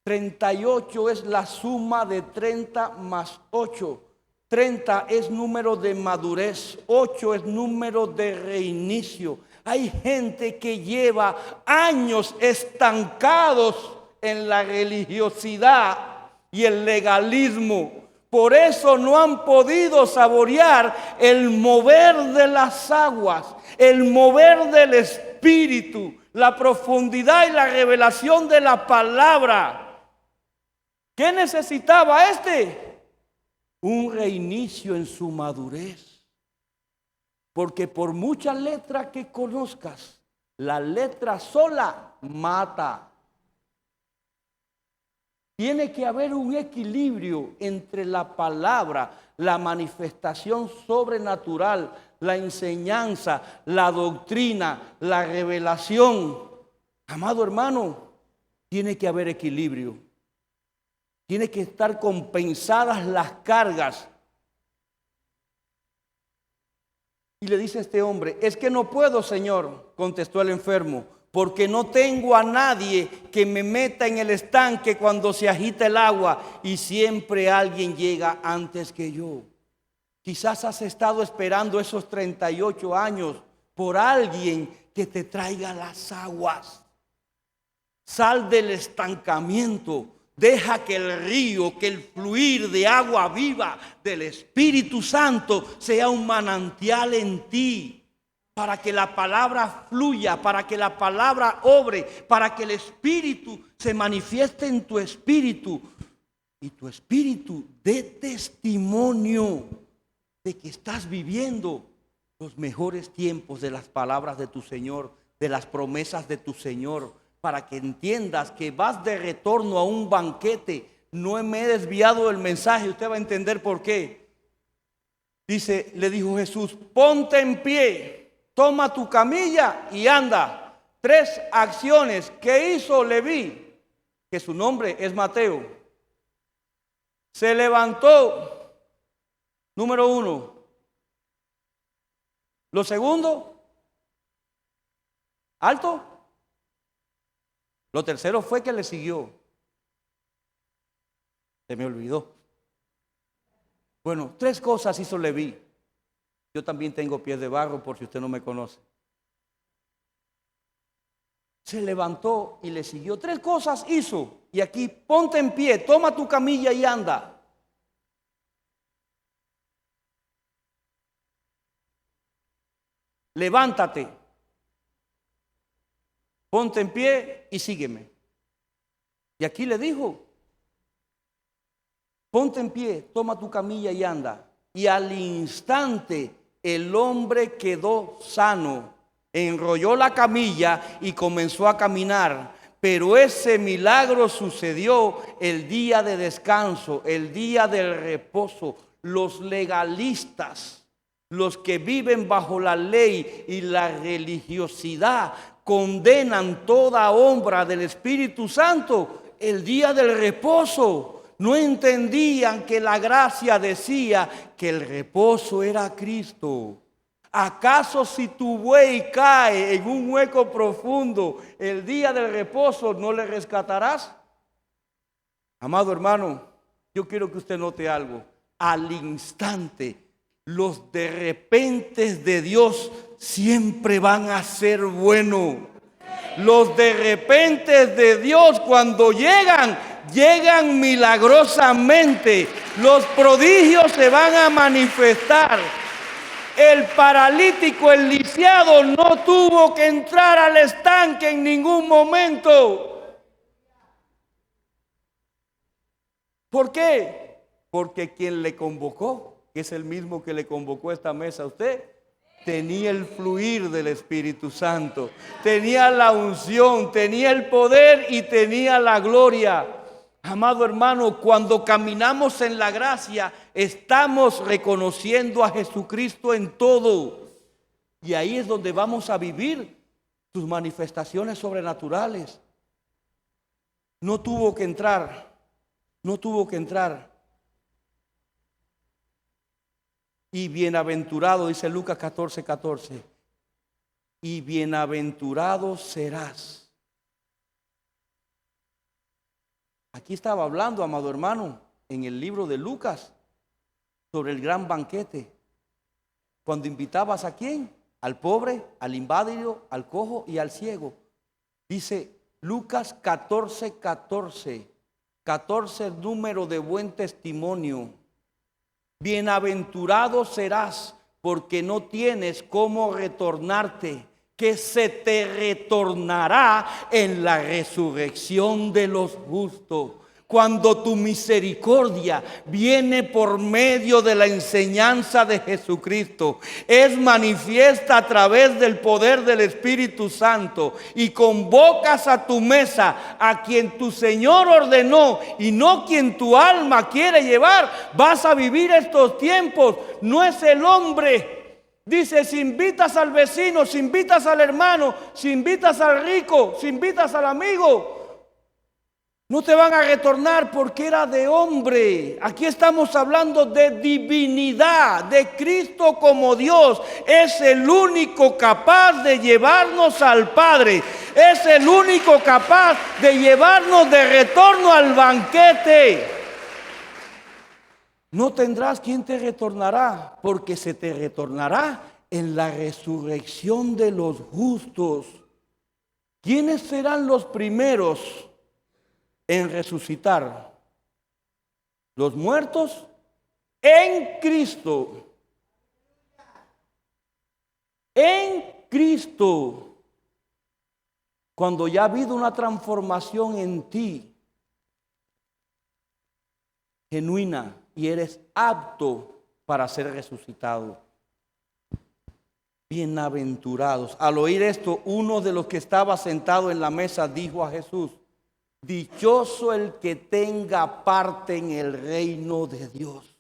38 es la suma de 30 más 8. 30 es número de madurez, 8 es número de reinicio. Hay gente que lleva años estancados en la religiosidad y el legalismo. Por eso no han podido saborear el mover de las aguas, el mover del Espíritu, la profundidad y la revelación de la palabra. ¿Qué necesitaba este? Un reinicio en su madurez. Porque por mucha letra que conozcas, la letra sola mata. Tiene que haber un equilibrio entre la palabra, la manifestación sobrenatural, la enseñanza, la doctrina, la revelación. Amado hermano, tiene que haber equilibrio. Tiene que estar compensadas las cargas. Y le dice este hombre, es que no puedo, Señor, contestó el enfermo, porque no tengo a nadie que me meta en el estanque cuando se agita el agua y siempre alguien llega antes que yo. Quizás has estado esperando esos 38 años por alguien que te traiga las aguas. Sal del estancamiento. Deja que el río, que el fluir de agua viva del Espíritu Santo sea un manantial en ti. Para que la palabra fluya, para que la palabra obre, para que el Espíritu se manifieste en tu espíritu. Y tu espíritu dé testimonio de que estás viviendo los mejores tiempos de las palabras de tu Señor, de las promesas de tu Señor. Para que entiendas que vas de retorno a un banquete. No me he desviado del mensaje, usted va a entender por qué. Dice, le dijo Jesús, ponte en pie, toma tu camilla y anda. 3 acciones que hizo Leví, que su nombre es Mateo. Se levantó, Número uno. Lo segundo, alto. Lo tercero fue que le siguió. Se me olvidó. Bueno, 3 cosas hizo Leví. Yo también tengo pies de barro por si usted no me conoce. Se levantó y le siguió. 3 cosas hizo. Y aquí ponte en pie, toma tu camilla y anda. Levántate, ponte en pie y sígueme. Y aquí le dijo, ponte en pie, toma tu camilla y anda. Y al instante el hombre quedó sano, enrolló la camilla y comenzó a caminar. Pero ese milagro sucedió el día de descanso, el día del reposo. Los legalistas, los que viven bajo la ley y la religiosidad, condenan toda obra del Espíritu Santo el día del reposo. No entendían que la gracia decía que el reposo era Cristo. ¿Acaso si tu buey cae en un hueco profundo el día del reposo no le rescatarás? Amado hermano, yo quiero que usted note algo. Al instante, los de repente de Dios siempre van a ser buenos. Los de repente de Dios cuando llegan milagrosamente. Los prodigios se van a manifestar. El paralítico, el lisiado, no tuvo que entrar al estanque en ningún momento. ¿Por qué? Porque quien le convocó, que es el mismo que le convocó a esta mesa a usted, tenía el fluir del Espíritu Santo, tenía la unción, tenía el poder y tenía la gloria. Amado hermano, cuando caminamos en la gracia, estamos reconociendo a Jesucristo en todo. Y ahí es donde vamos a vivir sus manifestaciones sobrenaturales. No tuvo que entrar. Y bienaventurado, dice Lucas 14:14, y bienaventurado serás. Aquí estaba hablando, amado hermano, en el libro de Lucas, sobre el gran banquete. Cuando invitabas ¿a quién? Al pobre, al inválido, al cojo y al ciego. Dice Lucas 14:14, 14 número de buen testimonio. Bienaventurado serás porque no tienes cómo retornarte, que se te retornará en la resurrección de los justos. Cuando tu misericordia viene por medio de la enseñanza de Jesucristo, es manifiesta a través del poder del Espíritu Santo y convocas a tu mesa a quien tu Señor ordenó y no quien tu alma quiere llevar, vas a vivir estos tiempos. No es el hombre. Dice, si invitas al vecino, si invitas al hermano, si invitas al rico, si invitas al amigo, no te van a retornar porque era de hombre. Aquí estamos hablando de divinidad, de Cristo como Dios. Es el único capaz de llevarnos al Padre. Es el único capaz de llevarnos de retorno al banquete. No tendrás quien te retornará, porque se te retornará en la resurrección de los justos. ¿Quiénes serán los primeros en resucitar? Los muertos en Cristo. En Cristo. Cuando ya ha habido una transformación en ti, genuina, y eres apto para ser resucitado. Bienaventurados. Al oír esto, uno de los que estaba sentado en la mesa dijo a Jesús: dichoso el que tenga parte en el reino de Dios.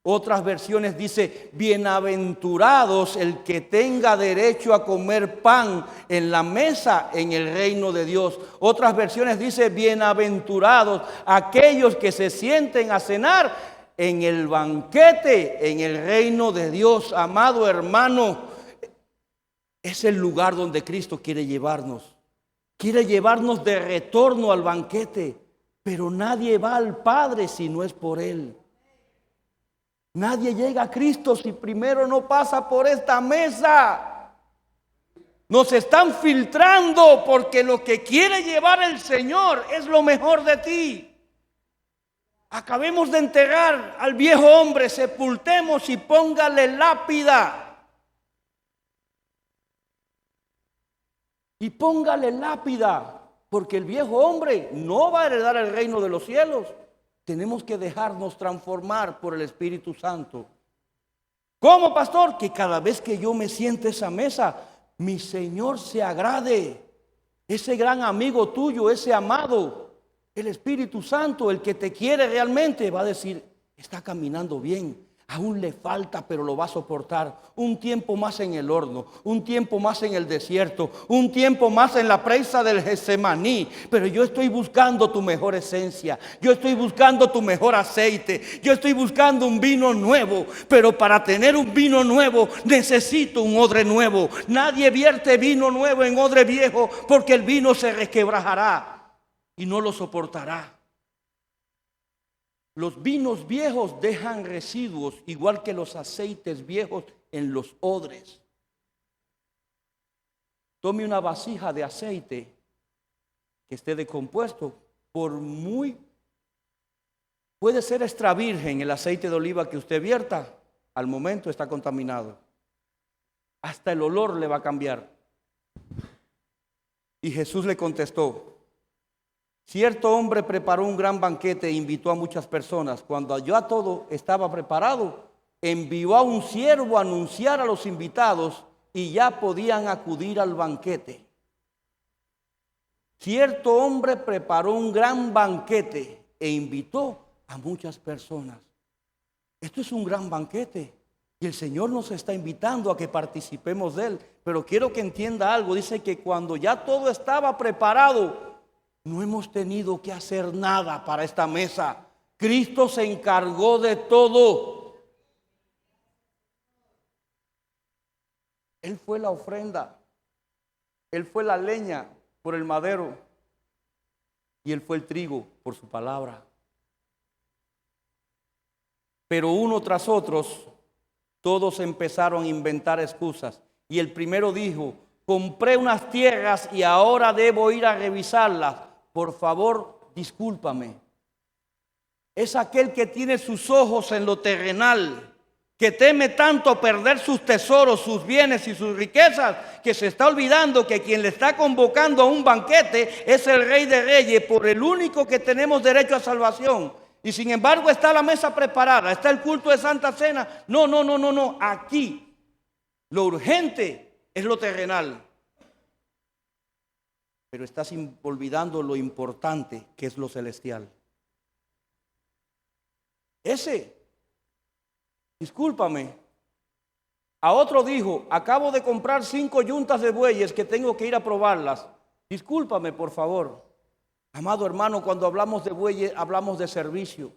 Otras versiones dice: bienaventurados el que tenga derecho a comer pan en la mesa en el reino de Dios. Otras versiones dice: bienaventurados aquellos que se sienten a cenar en el banquete, en el reino de Dios. Amado hermano, es el lugar donde Cristo quiere llevarnos. Quiere llevarnos de retorno al banquete, pero nadie va al Padre si no es por Él. Nadie llega a Cristo si primero no pasa por esta mesa. Nos están filtrando porque lo que quiere llevar el Señor es lo mejor de ti. Acabemos de enterrar al viejo hombre, sepultemos y póngale lápida. Y póngale lápida, porque el viejo hombre no va a heredar el reino de los cielos. Tenemos que dejarnos transformar por el Espíritu Santo. ¿Cómo, pastor? Que cada vez que yo me siente a esa mesa, mi Señor se agrade. Ese gran amigo tuyo, ese amado, el Espíritu Santo, el que te quiere realmente, va a decir, está caminando bien. Aún le falta, pero lo va a soportar. Un tiempo más en el horno, un tiempo más en el desierto, un tiempo más en la presa del Getsemaní. Pero yo estoy buscando tu mejor esencia, yo estoy buscando tu mejor aceite, yo estoy buscando un vino nuevo. Pero para tener un vino nuevo necesito un odre nuevo. Nadie vierte vino nuevo en odre viejo, porque el vino se resquebrajará y no lo soportará. Los vinos viejos dejan residuos, igual que los aceites viejos en los odres. Tome una vasija de aceite que esté descompuesto, puede ser extra virgen el aceite de oliva que usted vierta, al momento está contaminado. Hasta el olor le va a cambiar. Y Jesús le contestó: cierto hombre preparó un gran banquete e invitó a muchas personas. Cuando ya todo estaba preparado, envió a un siervo a anunciar a los invitados y ya podían acudir al banquete. Cierto hombre preparó un gran banquete e invitó a muchas personas. Esto es un gran banquete y el Señor nos está invitando a que participemos de él. Pero quiero que entienda algo. Dice que cuando ya todo estaba preparado, no hemos tenido que hacer nada para esta mesa. Cristo se encargó de todo. Él fue la ofrenda. Él fue la leña por el madero. Y Él fue el trigo por su palabra. Pero uno tras otros, todos empezaron a inventar excusas. Y el primero dijo: compré unas tierras y ahora debo ir a revisarlas. Por favor, discúlpame. Es aquel que tiene sus ojos en lo terrenal, que teme tanto perder sus tesoros, sus bienes y sus riquezas, que se está olvidando que quien le está convocando a un banquete es el Rey de Reyes, por el único que tenemos derecho a salvación. Y sin embargo está la mesa preparada, está el culto de Santa Cena. No. Aquí lo urgente es lo terrenal. Pero estás olvidando lo importante que es lo celestial. Discúlpame. A otro dijo: acabo de comprar 5 yuntas de bueyes que tengo que ir a probarlas. Discúlpame, por favor. Amado hermano, cuando hablamos de bueyes, hablamos de servicio.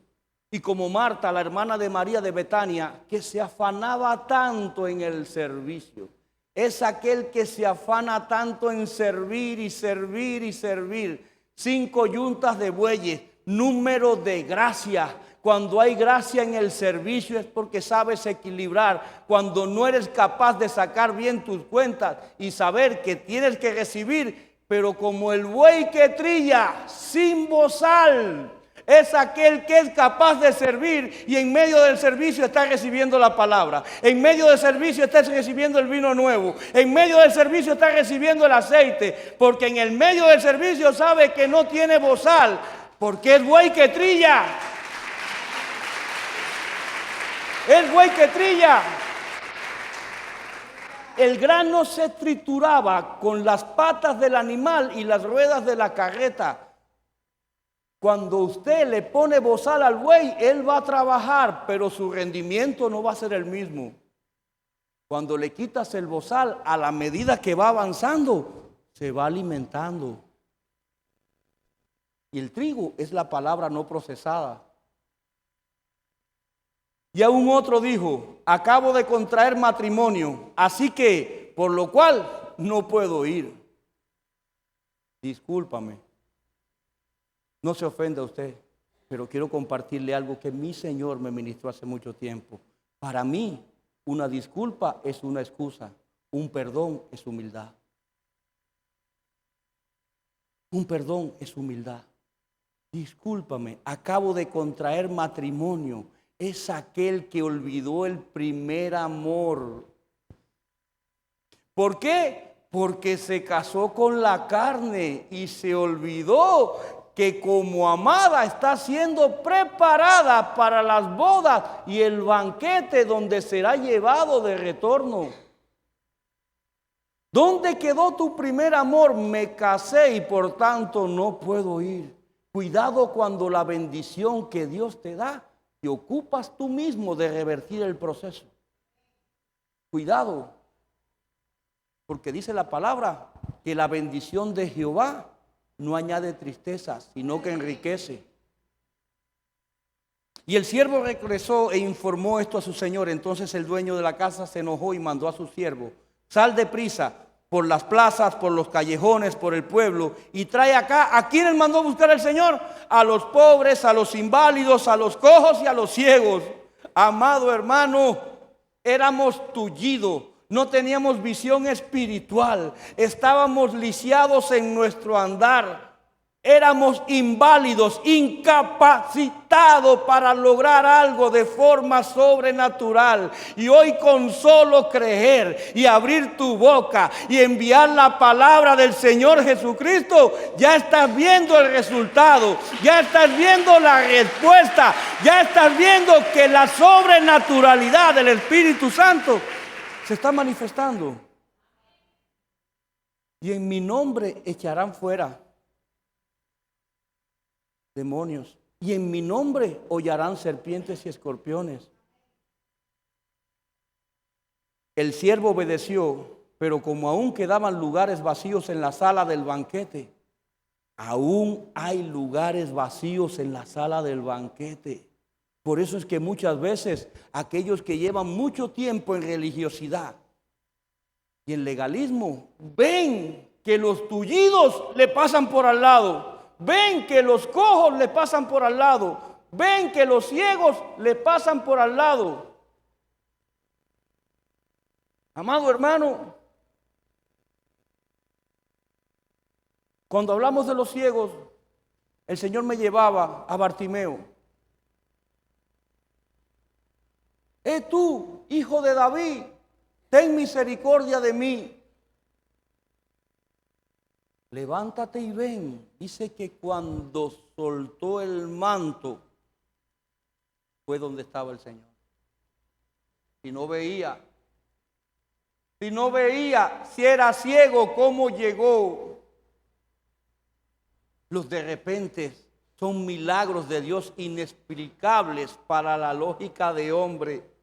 Y como Marta, la hermana de María de Betania, que se afanaba tanto en el servicio. Es aquel que se afana tanto en servir y servir y servir. 5 yuntas de bueyes, número de gracia. Cuando hay gracia en el servicio es porque sabes equilibrar. Cuando no eres capaz de sacar bien tus cuentas y saber que tienes que recibir, pero como el buey que trilla sin bozal, es aquel que es capaz de servir y en medio del servicio está recibiendo la palabra. En medio del servicio está recibiendo el vino nuevo. En medio del servicio está recibiendo el aceite. Porque en el medio del servicio sabe que no tiene bozal, porque es buey que trilla. Es buey que trilla. El grano se trituraba con las patas del animal y las ruedas de la carreta. Cuando usted le pone bozal al buey, él va a trabajar, pero su rendimiento no va a ser el mismo. Cuando le quitas el bozal, a la medida que va avanzando, se va alimentando. Y el trigo es la palabra no procesada. Y aún otro dijo: acabo de contraer matrimonio, así que por lo cual no puedo ir. Discúlpame, no se ofenda usted, pero quiero compartirle algo que mi Señor me ministró hace mucho tiempo. Para mí, una disculpa es una excusa, un perdón es humildad. Un perdón es humildad. Discúlpame, acabo de contraer matrimonio. Es aquel que olvidó el primer amor. ¿Por qué? Porque se casó con la carne y se olvidó que como amada está siendo preparada para las bodas y el banquete donde será llevado de retorno. ¿Dónde quedó tu primer amor? Me casé y por tanto no puedo ir. Cuidado cuando la bendición que Dios te da, te ocupas tú mismo de revertir el proceso. Cuidado, porque dice la palabra que la bendición de Jehová no añade tristeza, sino que enriquece. Y el siervo regresó e informó esto a su señor. Entonces el dueño de la casa se enojó y mandó a su siervo: sal deprisa por las plazas, por los callejones, por el pueblo, y trae acá. ¿A quiénes mandó buscar el Señor? A los pobres, a los inválidos, a los cojos y a los ciegos. Amado hermano, éramos tullidos, no teníamos visión espiritual, estábamos lisiados en nuestro andar. Éramos inválidos, incapacitados para lograr algo de forma sobrenatural. Y hoy con solo creer y abrir tu boca y enviar la palabra del Señor Jesucristo, ya estás viendo el resultado, ya estás viendo la respuesta, ya estás viendo que la sobrenaturalidad del Espíritu Santo se está manifestando. Y en mi nombre echarán fuera demonios, y en mi nombre hollarán serpientes y escorpiones. El siervo obedeció, pero como aún quedaban lugares vacíos en la sala del banquete, aún hay lugares vacíos en la sala del banquete. Por eso es que muchas veces aquellos que llevan mucho tiempo en religiosidad y en legalismo ven que los tullidos le pasan por al lado. Ven que los cojos le pasan por al lado. Ven que los ciegos le pasan por al lado. Amado hermano, cuando hablamos de los ciegos, el Señor me llevaba a Bartimeo. Tú, hijo de David, ten misericordia de mí. Levántate y ven. Dice que cuando soltó el manto fue donde estaba el Señor. Si no veía, si era ciego, ¿cómo llegó? Los de repente son milagros de Dios inexplicables para la lógica de hombre.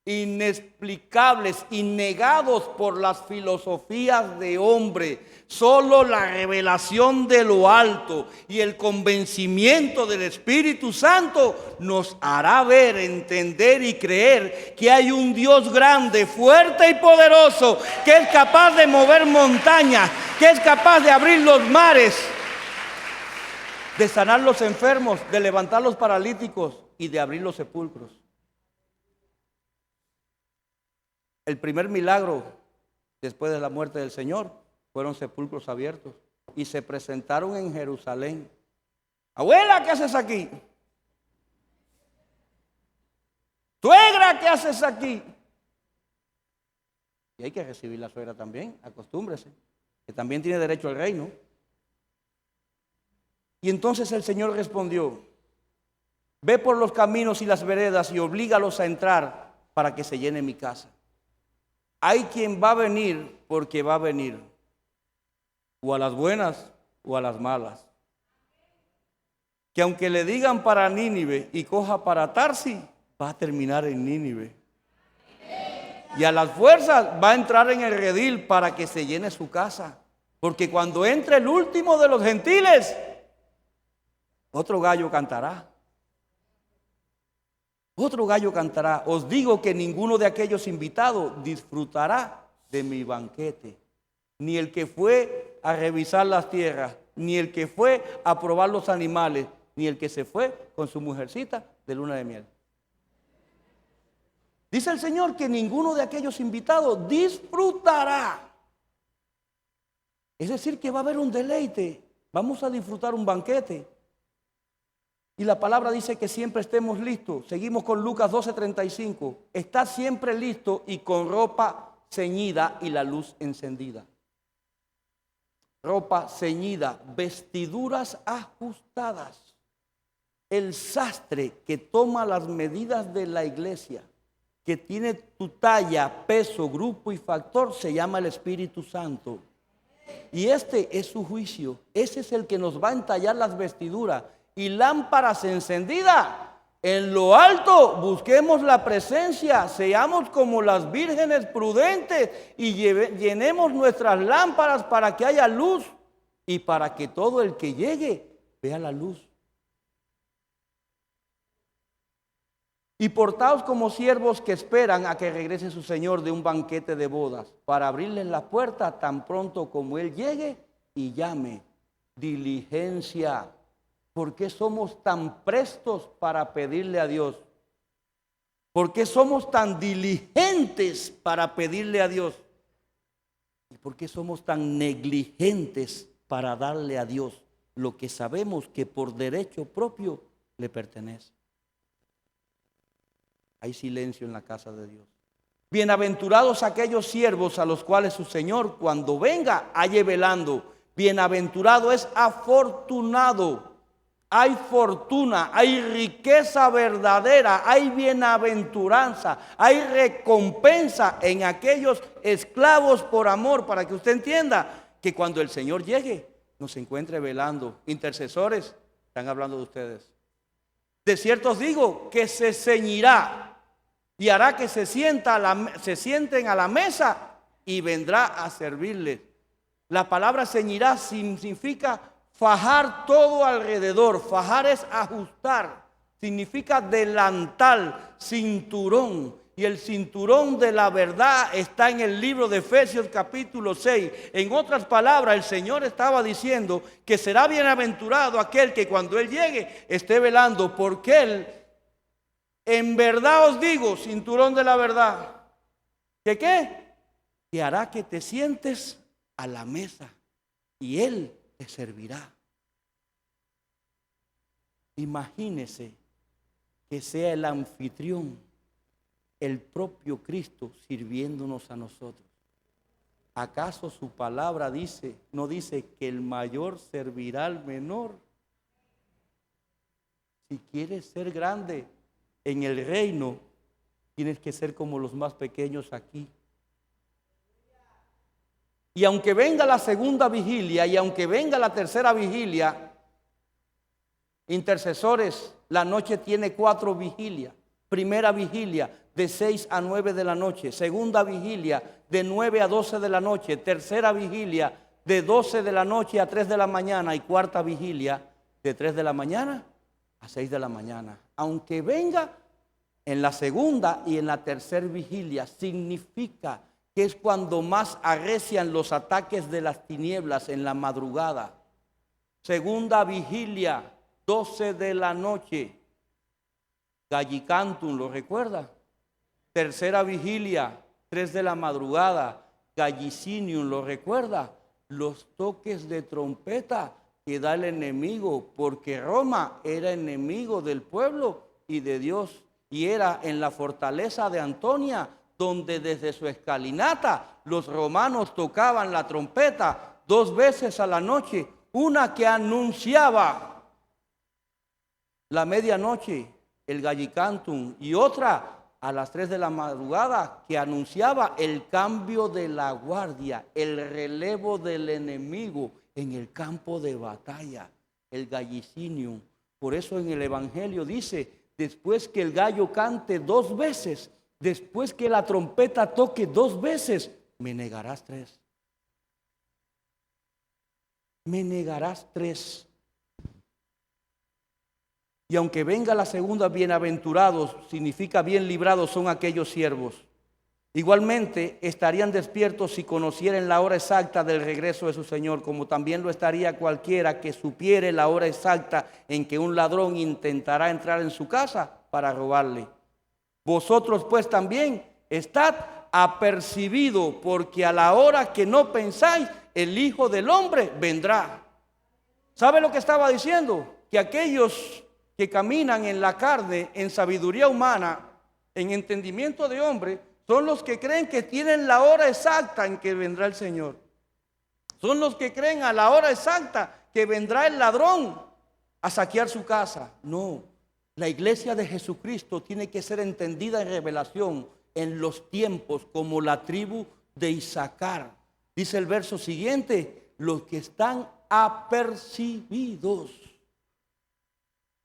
Inexplicables y negados por las filosofías de hombre. Solo la revelación de lo alto y el convencimiento del Espíritu Santo nos hará ver, entender y creer que hay un Dios grande, fuerte y poderoso, que es capaz de mover montañas, que es capaz de abrir los mares, de sanar los enfermos, de levantar los paralíticos y de abrir los sepulcros. El primer milagro después de la muerte del Señor fueron sepulcros abiertos y se presentaron en Jerusalén. Abuela, ¿qué haces aquí? Suegra, ¿qué haces aquí? Y hay que recibir la suegra también, acostúmbrese, que también tiene derecho al reino. Y entonces el Señor respondió: ve por los caminos y las veredas y oblígalos a entrar para que se llene mi casa. Hay quien va a venir porque va a venir, o a las buenas o a las malas. Que aunque le digan para Nínive y coja para Tarsis, va a terminar en Nínive. Y a las fuerzas va a entrar en el redil para que se llene su casa. Porque cuando entre el último de los gentiles, otro gallo cantará. Otro gallo cantará. Os digo que ninguno de aquellos invitados disfrutará de mi banquete. Ni el que fue a revisar las tierras, ni el que fue a probar los animales, ni el que se fue con su mujercita de luna de miel. Dice el Señor que ninguno de aquellos invitados disfrutará. Es decir, que va a haber un deleite. Vamos a disfrutar un banquete. Y la palabra dice que siempre estemos listos. Seguimos con Lucas 12:35. Está siempre listo y con ropa ceñida y la luz encendida. Ropa ceñida, vestiduras ajustadas. El sastre que toma las medidas de la iglesia, que tiene tu talla, peso, grupo y factor, se llama el Espíritu Santo. Y este es su juicio. Ese es el que nos va a entallar las vestiduras. Y lámparas encendidas en lo alto. Busquemos la presencia. Seamos como las vírgenes prudentes y llenemos nuestras lámparas para que haya luz y para que todo el que llegue vea la luz. Y portaos como siervos que esperan a que regrese su Señor de un banquete de bodas, para abrirles la puerta tan pronto como Él llegue y llame. Diligencia. ¿Por qué somos tan prestos para pedirle a Dios? ¿Por qué somos tan diligentes para pedirle a Dios? ¿Y por qué somos tan negligentes para darle a Dios lo que sabemos que por derecho propio le pertenece? Hay silencio en la casa de Dios. Bienaventurados aquellos siervos a los cuales su Señor cuando venga halle velando. Bienaventurado es afortunado. Hay fortuna, hay riqueza verdadera, hay bienaventuranza, hay recompensa en aquellos esclavos por amor, para que usted entienda que cuando el Señor llegue nos encuentre velando. Intercesores, están hablando de ustedes. De cierto os digo que se ceñirá y hará que se sienten a la mesa y vendrá a servirles. La palabra ceñirá significa fajar todo alrededor. Fajar es ajustar. Significa delantal, cinturón. Y el cinturón de la verdad está en el libro de Efesios capítulo 6. En otras palabras, el Señor estaba diciendo que será bienaventurado aquel que cuando Él llegue esté velando, porque Él, en verdad os digo, cinturón de la verdad, ¿que qué? Que hará que te sientes a la mesa y Él te servirá. Imagínese que sea el anfitrión, el propio Cristo sirviéndonos a nosotros. ¿Acaso su palabra dice, no dice que el mayor servirá al menor? Si quieres ser grande en el reino, tienes que ser como los más pequeños aquí. Y aunque venga la segunda vigilia y aunque venga la tercera vigilia, intercesores, la noche tiene 4 vigilias. Primera vigilia de 6 a 9 de la noche. Segunda vigilia de 9 a 12 de la noche. Tercera vigilia de 12 de la noche a 3 de la mañana. Y cuarta vigilia de 3 de la mañana a 6 de la mañana. Aunque venga en la segunda y en la tercera vigilia, significa que es cuando más arrecian los ataques de las tinieblas en la madrugada. Segunda vigilia, 12 de la noche. Gallicantum, ¿lo recuerda? Tercera vigilia, 3 de la madrugada. Gallicinium, ¿lo recuerda? Los toques de trompeta que da el enemigo, porque Roma era enemigo del pueblo y de Dios. Y era en la fortaleza de Antonia, donde desde su escalinata los romanos tocaban la trompeta 2 veces a la noche. Una que anunciaba la medianoche, el Gallicantum, y otra a las 3 de la madrugada que anunciaba el cambio de la guardia, el relevo del enemigo en el campo de batalla, el Gallicinium. Por eso en el Evangelio dice, después que el gallo cante 2 veces, después que la trompeta toque 2 veces, me negarás 3. Me negarás 3. Y aunque venga la segunda, bienaventurados, significa bien librados son aquellos siervos. Igualmente estarían despiertos si conocieran la hora exacta del regreso de su Señor, como también lo estaría cualquiera que supiere la hora exacta en que un ladrón intentará entrar en su casa para robarle. Vosotros pues también estad apercibidos, porque a la hora que no pensáis, el Hijo del Hombre vendrá. ¿Sabe lo que estaba diciendo? Que aquellos que caminan en la carne, en sabiduría humana, en entendimiento de hombre, son los que creen que tienen la hora exacta en que vendrá el Señor. Son los que creen a la hora exacta que vendrá el ladrón a saquear su casa. No, la iglesia de Jesucristo tiene que ser entendida en revelación en los tiempos como la tribu de Isaacar. Dice el verso siguiente, los que están apercibidos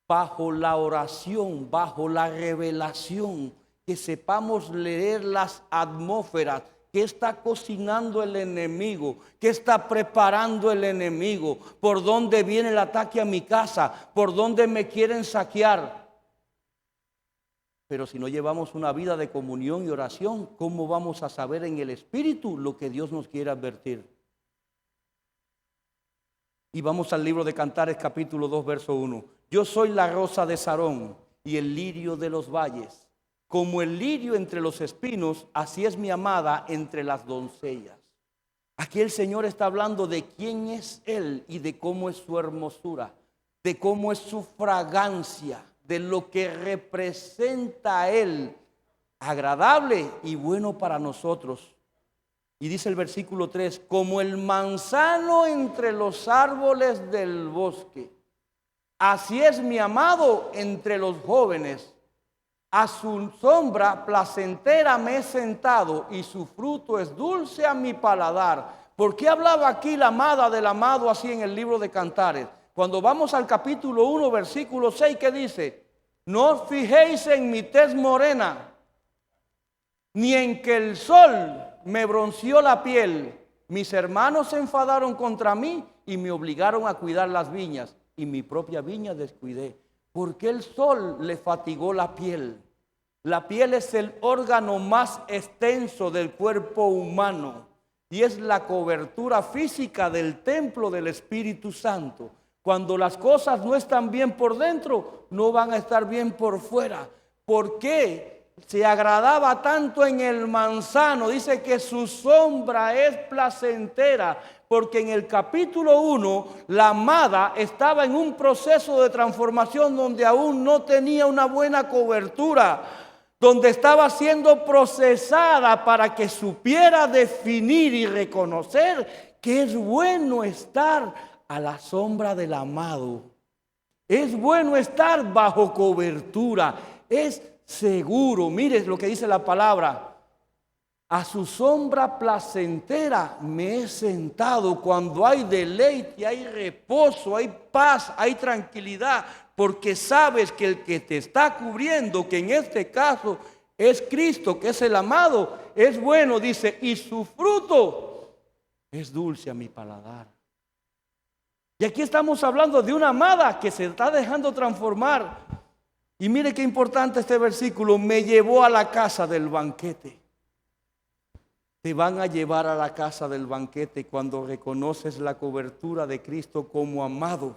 bajo la oración, bajo la revelación, que sepamos leer las atmósferas, qué está cocinando el enemigo, qué está preparando el enemigo, por dónde viene el ataque a mi casa, por dónde me quieren saquear. Pero si no llevamos una vida de comunión y oración, ¿cómo vamos a saber en el Espíritu lo que Dios nos quiere advertir? Y vamos al libro de Cantares, capítulo 2, verso 1. Yo soy la rosa de Sarón y el lirio de los valles. Como el lirio entre los espinos, así es mi amada entre las doncellas. Aquí el Señor está hablando de quién es Él y de cómo es su hermosura, de cómo es su fragancia, de lo que representa a Él, agradable y bueno para nosotros. Y dice el versículo 3, como el manzano entre los árboles del bosque, así es mi amado entre los jóvenes. A su sombra placentera me he sentado y su fruto es dulce a mi paladar. ¿Por qué hablaba aquí la amada del amado así en el libro de Cantares? Cuando vamos al capítulo 1, versículo 6, ¿qué dice? No os fijéis en mi tez morena, ni en que el sol me bronceó la piel. Mis hermanos se enfadaron contra mí y me obligaron a cuidar las viñas, y mi propia viña descuidé. Porque el sol le fatigó la piel. La piel es el órgano más extenso del cuerpo humano y es la cobertura física del templo del Espíritu Santo. Cuando las cosas no están bien por dentro, no van a estar bien por fuera. ¿Por qué se agradaba tanto en el manzano? Dice que su sombra es placentera. Porque en el capítulo 1, la amada estaba en un proceso de transformación donde aún no tenía una buena cobertura, donde estaba siendo procesada para que supiera definir y reconocer que es bueno estar a la sombra del amado. Es bueno estar bajo cobertura, es seguro. Mire lo que dice la palabra. A su sombra placentera me he sentado. Cuando hay deleite, hay reposo, hay paz, hay tranquilidad, porque sabes que el que te está cubriendo, que en este caso es Cristo, que es el amado, es bueno, dice, y su fruto es dulce a mi paladar. Y aquí estamos hablando de una amada que se está dejando transformar. Y mire qué importante este versículo, me llevó a la casa del banquete. Te van a llevar a la casa del banquete cuando reconoces la cobertura de Cristo como amado,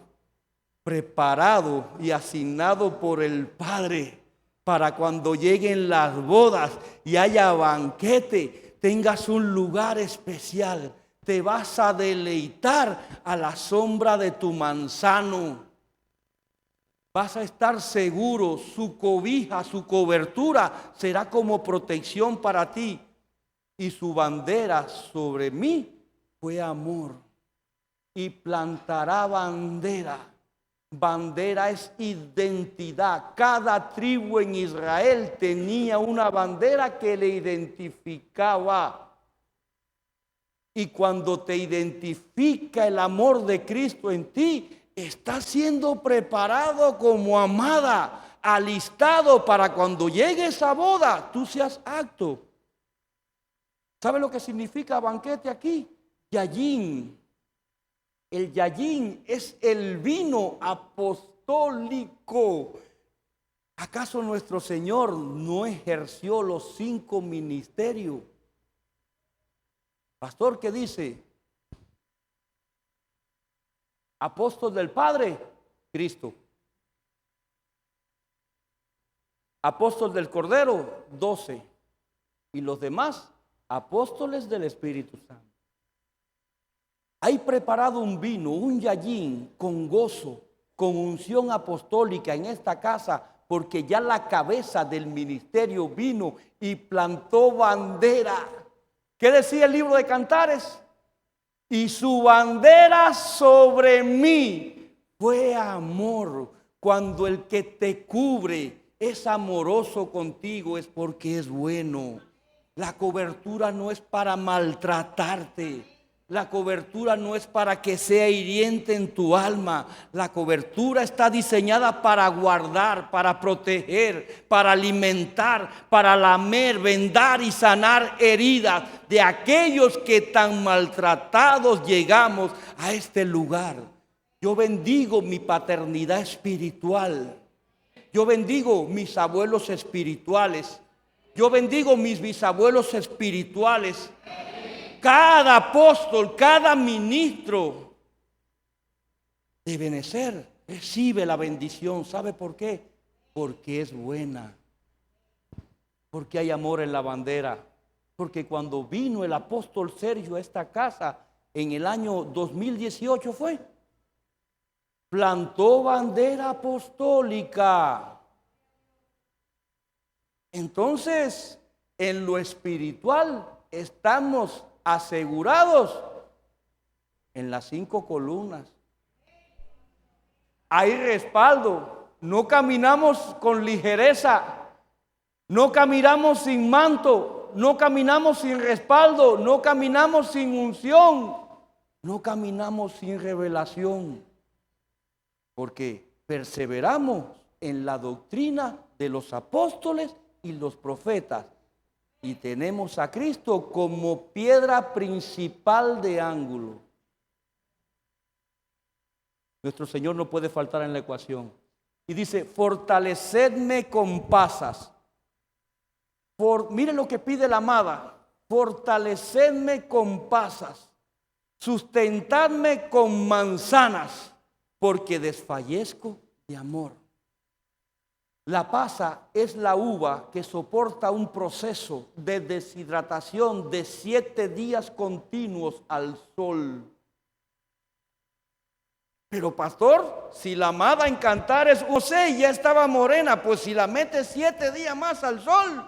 preparado y asignado por el Padre para cuando lleguen las bodas y haya banquete, tengas un lugar especial. Te vas a deleitar a la sombra de tu manzano. Vas a estar seguro, su cobija, su cobertura será como protección para ti. Y su bandera sobre mí fue amor. Y plantará bandera. Bandera es identidad. Cada tribu en Israel tenía una bandera que le identificaba. Y cuando te identifica el amor de Cristo en ti, estás siendo preparado como amada, alistado para cuando llegue esa boda, tú seas apto. ¿Sabe lo que significa banquete aquí? Yayín. El yayín es el vino apostólico apostólico. ¿Acaso nuestro Señor no ejerció los 5 ministerios? Pastor, ¿qué dice? Apóstol del Padre, Cristo. Apóstol del Cordero, 12. Y los demás, apóstoles del Espíritu Santo. Hay preparado un vino, un yayín, con gozo, con unción apostólica en esta casa, porque ya la cabeza del ministerio vino y plantó bandera. ¿Qué decía el libro de Cantares? Y su bandera sobre mí fue amor. Cuando el que te cubre es amoroso contigo, es porque es bueno. La cobertura no es para maltratarte. La cobertura no es para que sea hiriente en tu alma. La cobertura está diseñada para guardar, para proteger, para alimentar, para lamer, vendar y sanar heridas de aquellos que tan maltratados llegamos a este lugar. Yo bendigo mi paternidad espiritual. Yo bendigo mis abuelos espirituales. Yo bendigo mis bisabuelos espirituales. Cada apóstol, cada ministro de Ebenecer recibe la bendición. ¿Sabe por qué? Porque es buena. Porque hay amor en la bandera. Porque cuando vino el apóstol Sergio a esta casa en el año 2018 fue, plantó bandera apostólica. Entonces, en lo espiritual estamos asegurados en las 5 columnas. Hay respaldo. No caminamos con ligereza. No caminamos sin manto. No caminamos sin respaldo. No caminamos sin unción. No caminamos sin revelación. Porque perseveramos en la doctrina de los apóstoles y los profetas. Y tenemos a Cristo como piedra principal de ángulo. Nuestro Señor no puede faltar en la ecuación. Y dice, fortalecedme con pasas. Mire lo que pide la amada. Fortalecedme con pasas. Sustentadme con manzanas, porque desfallezco de amor. La pasa es la uva que soporta un proceso de deshidratación de 7 días continuos al sol. Pero pastor, si la amada en Cantares, José ya estaba morena, pues si la mete 7 días más al sol.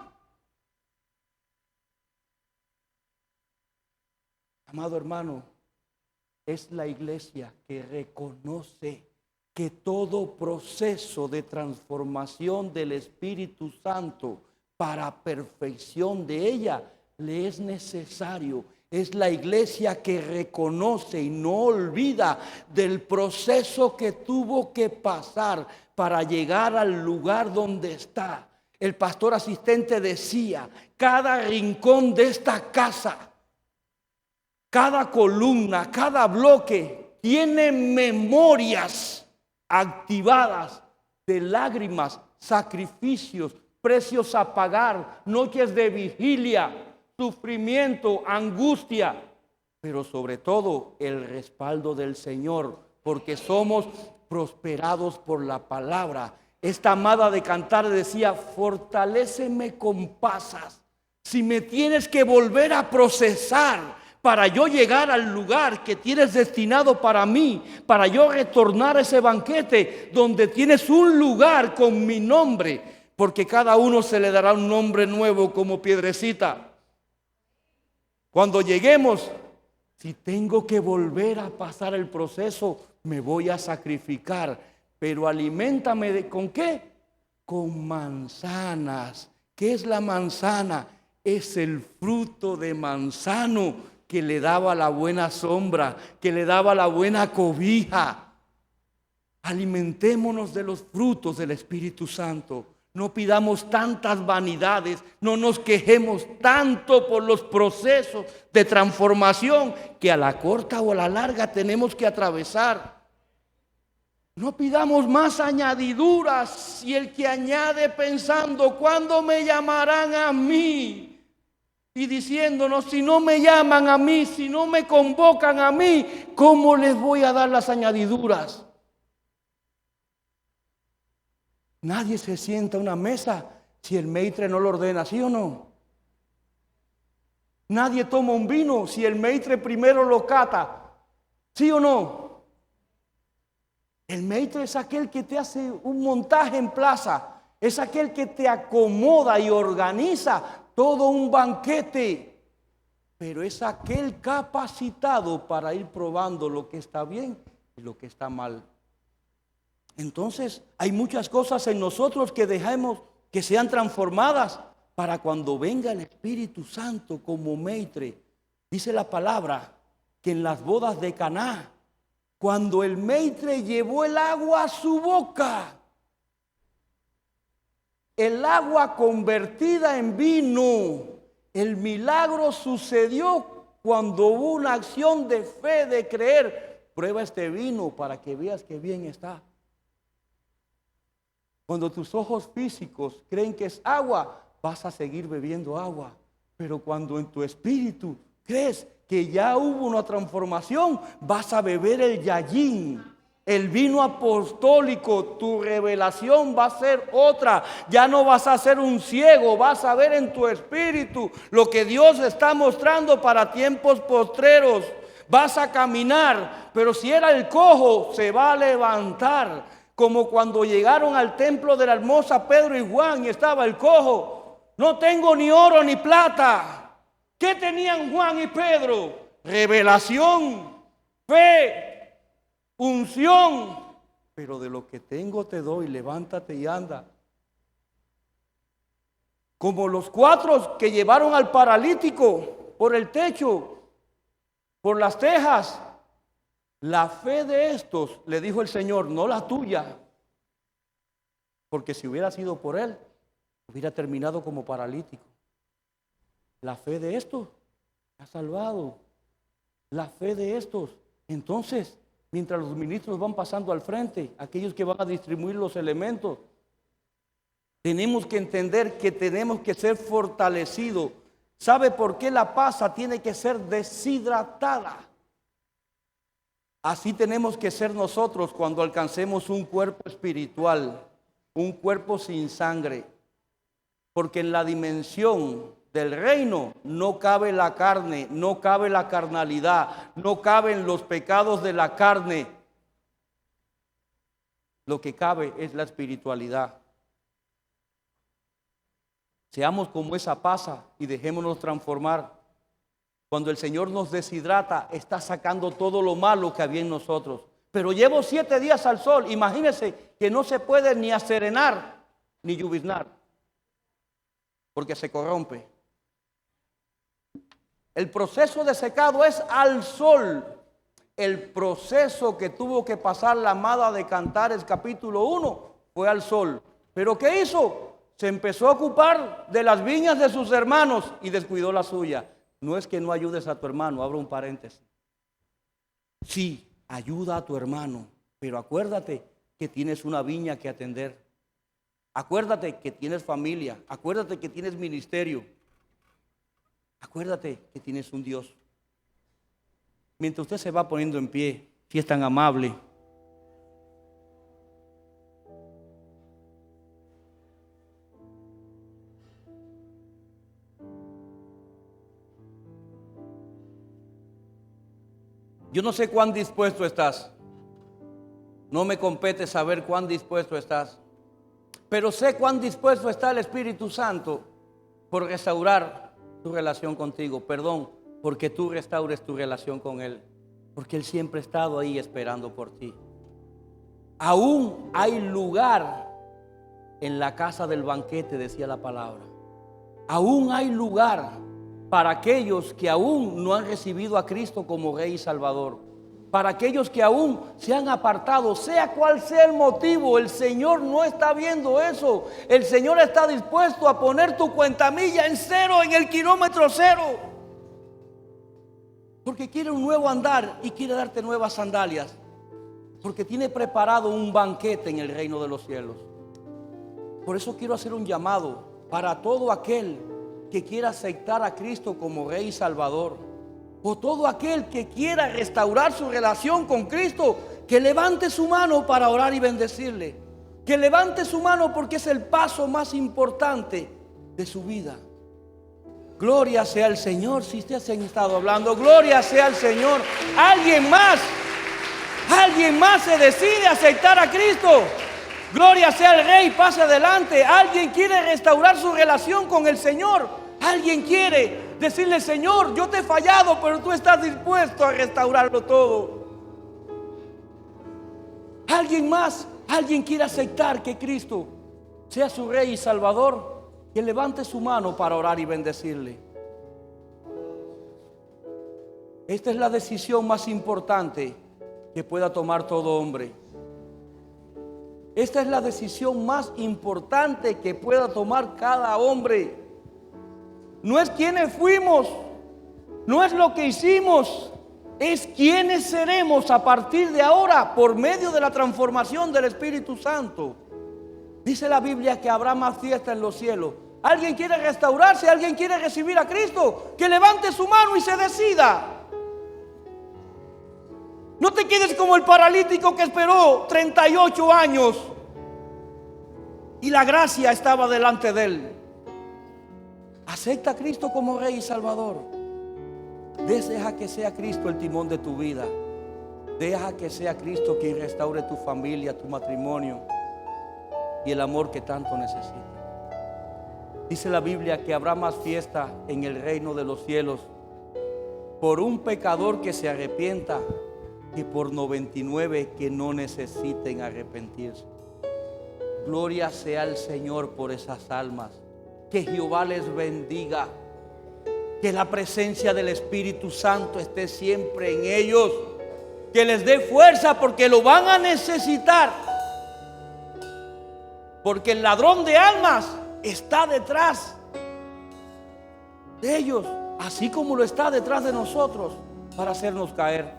Amado hermano, es la iglesia que reconoce que todo proceso de transformación del Espíritu Santo para perfección de ella le es necesario. Es la iglesia que reconoce y no olvida del proceso que tuvo que pasar para llegar al lugar donde está. El pastor asistente decía, cada rincón de esta casa, cada columna, cada bloque tiene memorias activadas de lágrimas, sacrificios, precios a pagar, noches de vigilia, sufrimiento, angustia, pero sobre todo el respaldo del Señor, porque somos prosperados por la palabra. Esta amada de Cantar decía, fortaléceme con pasas. Si me tienes que volver a procesar para yo llegar al lugar que tienes destinado para mí, para yo retornar a ese banquete donde tienes un lugar con mi nombre, porque cada uno se le dará un nombre nuevo como Piedrecita. Cuando lleguemos, si tengo que volver a pasar el proceso, me voy a sacrificar, pero aliméntame ¿con qué? Con manzanas. ¿Qué es la manzana? Es el fruto de manzano que le daba la buena sombra, que le daba la buena cobija. Alimentémonos de los frutos del Espíritu Santo. No pidamos tantas vanidades, no nos quejemos tanto por los procesos de transformación que a la corta o a la larga tenemos que atravesar. No pidamos más añadiduras. Y el que añade pensando, ¿cuándo me llamarán a mí? Y diciéndonos, si no me llaman a mí, si no me convocan a mí, ¿cómo les voy a dar las añadiduras? Nadie se sienta a una mesa si el maitre no lo ordena, ¿sí o no? Nadie toma un vino si el maitre primero lo cata, ¿sí o no? El maitre es aquel que te hace un montaje en plaza, es aquel que te acomoda y organiza todo un banquete, pero es aquel capacitado para ir probando lo que está bien y lo que está mal. Entonces hay muchas cosas en nosotros que dejamos que sean transformadas para cuando venga el Espíritu Santo como maitre. Dice la palabra que en las bodas de Caná, cuando el maitre llevó el agua a su boca, el agua convertida en vino, el milagro sucedió cuando hubo una acción de fe, de creer. Prueba este vino para que veas que bien está. Cuando tus ojos físicos creen que es agua, vas a seguir bebiendo agua. Pero cuando en tu espíritu crees que ya hubo una transformación, vas a beber el yayín, el vino apostólico. Tu revelación va a ser otra. Ya no vas a ser un ciego, vas a ver en tu espíritu lo que Dios está mostrando para tiempos postreros. Vas a caminar, pero si era el cojo, se va a levantar. Como cuando llegaron al templo de la hermosa Pedro y Juan y estaba el cojo. No tengo ni oro ni plata. ¿Qué tenían Juan y Pedro? Revelación, fe, unción. Pero de lo que tengo te doy, levántate y anda. Como los 4 que llevaron al paralítico por el techo, por las tejas. La fe de estos, le dijo el Señor, no la tuya. Porque si hubiera sido por él, hubiera terminado como paralítico. La fe de estos ha salvado. La fe de estos. Entonces, mientras los ministros van pasando al frente, aquellos que van a distribuir los elementos, tenemos que entender que tenemos que ser fortalecidos. ¿Sabe por qué la pasa tiene que ser deshidratada? Así tenemos que ser nosotros cuando alcancemos un cuerpo espiritual, un cuerpo sin sangre. Porque en la dimensión del reino no cabe la carne, no cabe la carnalidad, no caben los pecados de la carne. Lo que cabe es la espiritualidad. Seamos como esa pasa y dejémonos transformar. Cuando el Señor nos deshidrata, está sacando todo lo malo que había en nosotros. Pero llevo 7 días al sol. Imagínense que no se puede ni aserenar ni lloviznar, porque se corrompe. El proceso de secado es al sol. El proceso que tuvo que pasar la amada de Cantares capítulo 1 fue al sol. ¿Pero qué hizo? Se empezó a ocupar de las viñas de sus hermanos y descuidó la suya. No es que no ayudes a tu hermano, abro un paréntesis. Sí, ayuda a tu hermano, pero acuérdate que tienes una viña que atender. Acuérdate que tienes familia, acuérdate que tienes ministerio. Acuérdate que tienes un Dios. Mientras usted se va poniendo en pie, si es tan amable. Yo no sé cuán dispuesto estás. No me compete saber cuán dispuesto estás. Pero sé cuán dispuesto está el Espíritu Santo por restaurar tu relación contigo. Perdón, porque tú restaures tu relación con Él. Porque Él siempre ha estado ahí esperando por ti. Aún hay lugar en la casa del banquete, decía la palabra. Aún hay lugar para aquellos que aún no han recibido a Cristo como Rey y Salvador. Para aquellos que aún se han apartado, sea cual sea el motivo, el Señor no está viendo eso. El Señor está dispuesto a poner tu cuentamilla en cero, en el kilómetro cero. Porque quiere un nuevo andar y quiere darte nuevas sandalias. porque tiene preparado un banquete en el reino de los cielos. Por eso quiero hacer un llamado para todo aquel que quiera aceptar a Cristo como Rey y Salvador, o todo aquel que quiera restaurar su relación con Cristo, que levante su mano para orar y bendecirle. Que levante su mano, porque es el paso más importante de su vida. Gloria sea al Señor. Si ustedes han estado hablando, gloria sea al Señor. Alguien más se decide aceptar a Cristo. Gloria sea al Rey, pase adelante. Alguien quiere restaurar su relación con el Señor. Alguien quiere decirle: Señor, yo te he fallado, pero tú estás dispuesto a restaurarlo todo. Alguien quiere aceptar que Cristo sea su Rey y Salvador. Que levante su mano para orar y bendecirle. Esta es la decisión más importante que pueda tomar todo hombre. Esta es la decisión más importante que pueda tomar cada hombre. No es quiénes fuimos, no es lo que hicimos, es quiénes seremos a partir de ahora por medio de la transformación del Espíritu Santo. Dice la Biblia que habrá más fiesta en los cielos. ¿Alguien quiere restaurarse? ¿Alguien quiere recibir a Cristo? Que levante su mano y se decida. No te quedes como el paralítico que esperó 38 años y la gracia estaba delante de él. Acepta a Cristo como Rey y Salvador. Deja que sea Cristo el timón de tu vida. Deja que sea Cristo quien restaure tu familia, tu matrimonio y el amor que tanto necesitas. Dice la Biblia que habrá más fiesta en el reino de los cielos por un pecador que se arrepienta que por 99 que no necesiten arrepentirse. Gloria sea al Señor por esas almas. Que Jehová les bendiga. Que la presencia del Espíritu Santo esté siempre en ellos. Que les dé fuerza, porque lo van a necesitar. Porque el ladrón de almas está detrás de ellos, así como lo está detrás de nosotros para hacernos caer.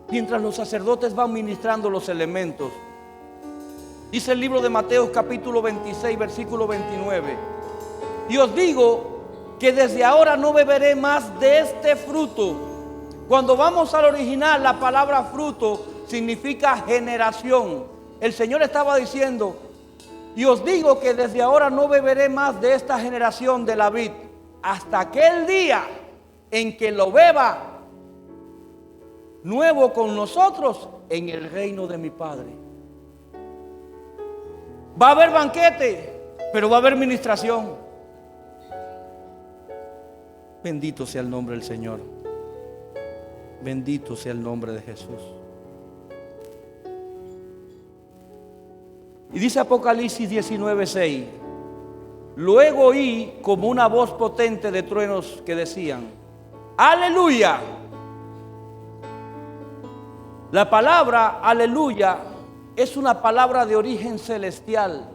Mientras los sacerdotes van ministrando los elementos, dice el libro de Mateo capítulo 26 versículo 29: y os digo que desde ahora no beberé más de este fruto. Cuando vamos al original, la palabra fruto significa generación. El Señor estaba diciendo: y os digo que desde ahora no beberé más de esta generación de la vid, hasta aquel día en que lo beba nuevo con nosotros en el reino de mi Padre. Va a haber banquete, pero va a haber ministración. Bendito sea el nombre del Señor. Bendito sea el nombre de Jesús. Y dice Apocalipsis 19:6: luego oí como una voz potente de truenos que decían: aleluya. La palabra aleluya es una palabra de origen celestial,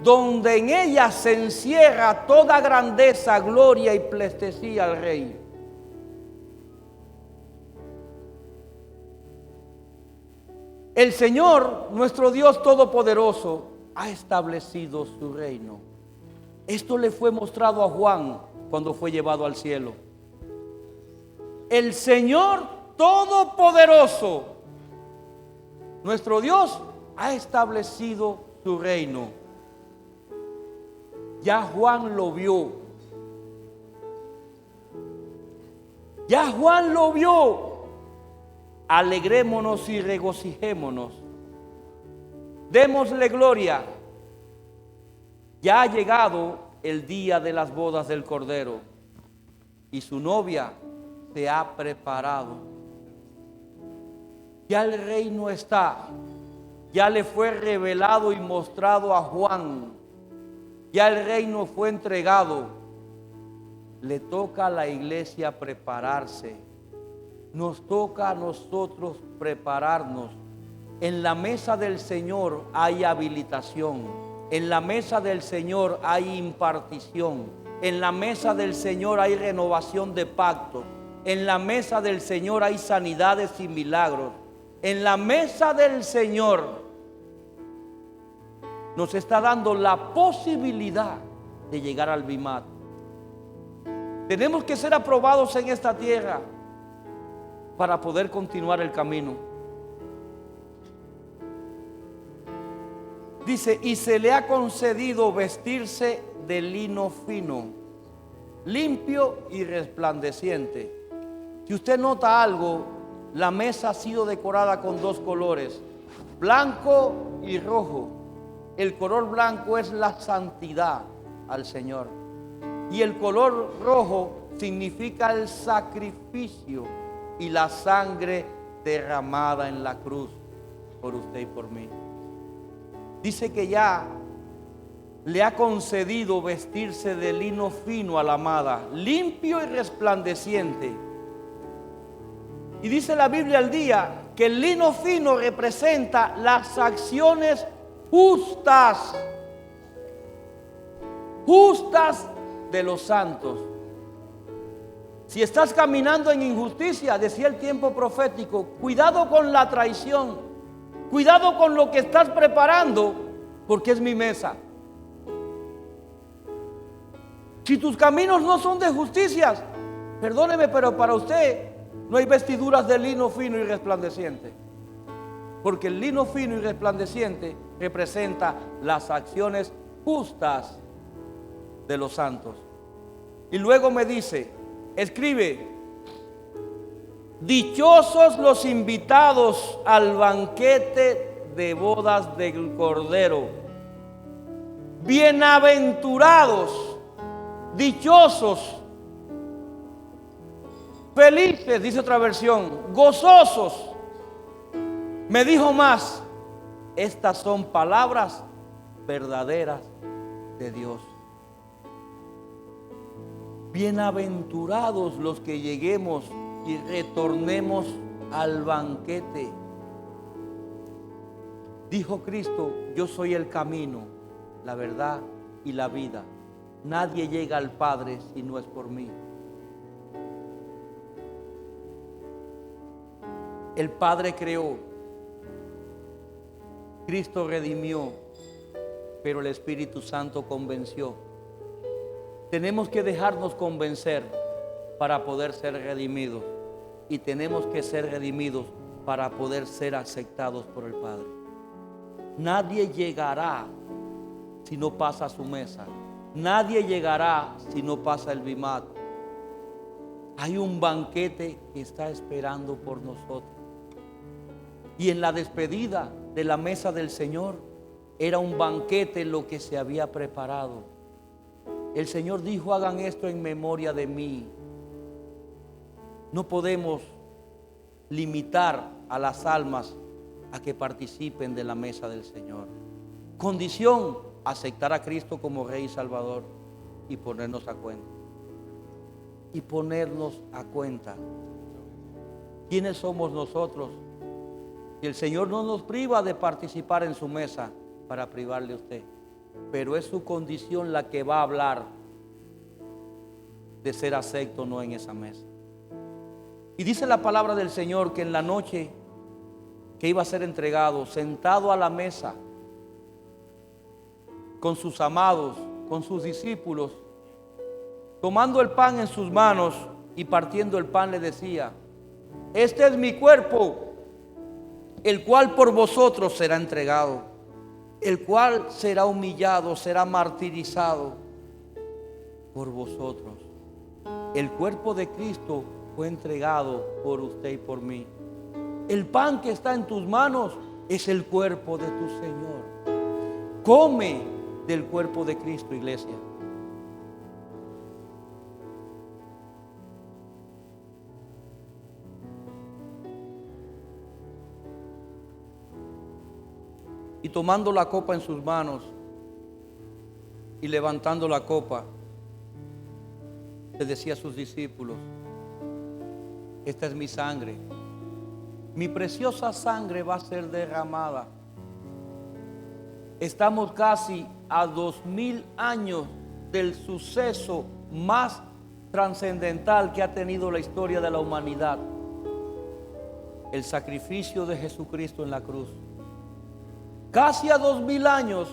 donde en ella se encierra toda grandeza, gloria y pleitesía al Rey. El Señor, nuestro Dios Todopoderoso, ha establecido su reino. Esto le fue mostrado a Juan cuando fue llevado al cielo. El Señor Todopoderoso, nuestro Dios, ha establecido su reino. Ya Juan lo vio. Ya Juan lo vio. Alegrémonos y regocijémonos. Démosle gloria. Ya ha llegado el día de las bodas del Cordero y su novia se ha preparado. Ya el reino está. Ya le fue revelado y mostrado a Juan. Ya el reino fue entregado. Le toca a la iglesia prepararse. Nos toca a nosotros prepararnos. En la mesa del Señor hay habilitación. En la mesa del Señor hay impartición. En la mesa del Señor hay renovación de pactos. En la mesa del Señor hay sanidades y milagros. En la mesa del Señor nos está dando la posibilidad de llegar al Bimat. Tenemos que ser aprobados en esta tierra para poder continuar el camino. Dice, y se le ha concedido vestirse de lino fino, limpio y resplandeciente. Si usted nota algo, la mesa ha sido decorada con dos colores, blanco y rojo. El color blanco es la santidad al Señor. Y el color rojo significa el sacrificio y la sangre derramada en la cruz por usted y por mí. Dice que ya le ha concedido vestirse de lino fino a la amada, limpio y resplandeciente. Y dice la Biblia al día que el lino fino representa las acciones justas de los santos. Si estás caminando en injusticia, decía el tiempo profético, cuidado con la traición, cuidado con lo que estás preparando, porque es mi mesa. Si tus caminos no son de justicias, perdóneme, pero para usted no hay vestiduras de lino fino y resplandeciente, porque el lino fino y resplandeciente representa las acciones justas de los santos. Y luego me dice, escribe, dichosos los invitados al banquete de bodas del Cordero. Bienaventurados, dichosos, felices, dice otra versión, gozosos. Me dijo más, estas son palabras verdaderas de Dios. Bienaventurados los que lleguemos y retornemos al banquete. Dijo Cristo, yo soy el camino, la verdad y la vida. Nadie llega al Padre si no es por mí. El Padre creó, Cristo redimió, pero el Espíritu Santo convenció. Tenemos que dejarnos convencer para poder ser redimidos, y tenemos que ser redimidos para poder ser aceptados por el Padre. Nadie llegará si no pasa su mesa. Nadie llegará si no pasa el Bimat. Hay un banquete que está esperando por nosotros. Y en la despedida de la mesa del Señor era un banquete lo que se había preparado. El Señor dijo, hagan esto en memoria de mí. No podemos limitar a las almas a que participen de la mesa del Señor. Condición, aceptar a Cristo como Rey y Salvador y ponernos a cuenta. Y ponernos a cuenta. ¿Quiénes somos nosotros? Y el Señor no nos priva de participar en su mesa para privarle a usted. Pero es su condición la que va a hablar de ser acepto o no en esa mesa. Y dice la palabra del Señor que en la noche que iba a ser entregado, sentado a la mesa con sus amados, con sus discípulos, tomando el pan en sus manos y partiendo el pan, le decía, este es mi cuerpo, el cual por vosotros será entregado, el cual será humillado, será martirizado por vosotros. El cuerpo de Cristo fue entregado por usted y por mí. El pan que está en tus manos es el cuerpo de tu Señor. Come del cuerpo de Cristo, iglesia. Y tomando la copa en sus manos y levantando la copa, le decía a sus discípulos, esta es mi sangre, mi preciosa sangre va a ser derramada. Estamos casi a 2000 años del suceso más trascendental que ha tenido la historia de la humanidad: el sacrificio de Jesucristo en la cruz. Casi a 2000 años,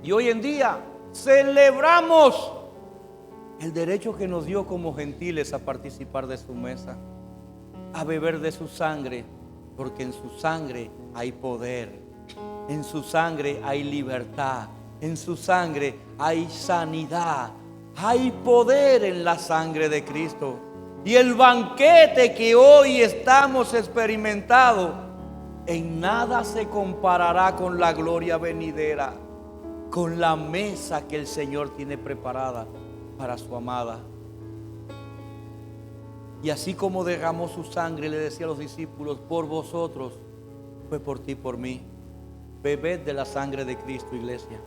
y hoy en día celebramos el derecho que nos dio como gentiles a participar de su mesa, a beber de su sangre, porque en su sangre hay poder, en su sangre hay libertad, en su sangre hay sanidad, hay poder en la sangre de Cristo. Y el banquete que hoy estamos experimentando en nada se comparará con la gloria venidera, con la mesa que el Señor tiene preparada para su amada. Y así como derramó su sangre, le decía a los discípulos: por vosotros, fue por ti, por mí. Bebed de la sangre de Cristo, iglesia.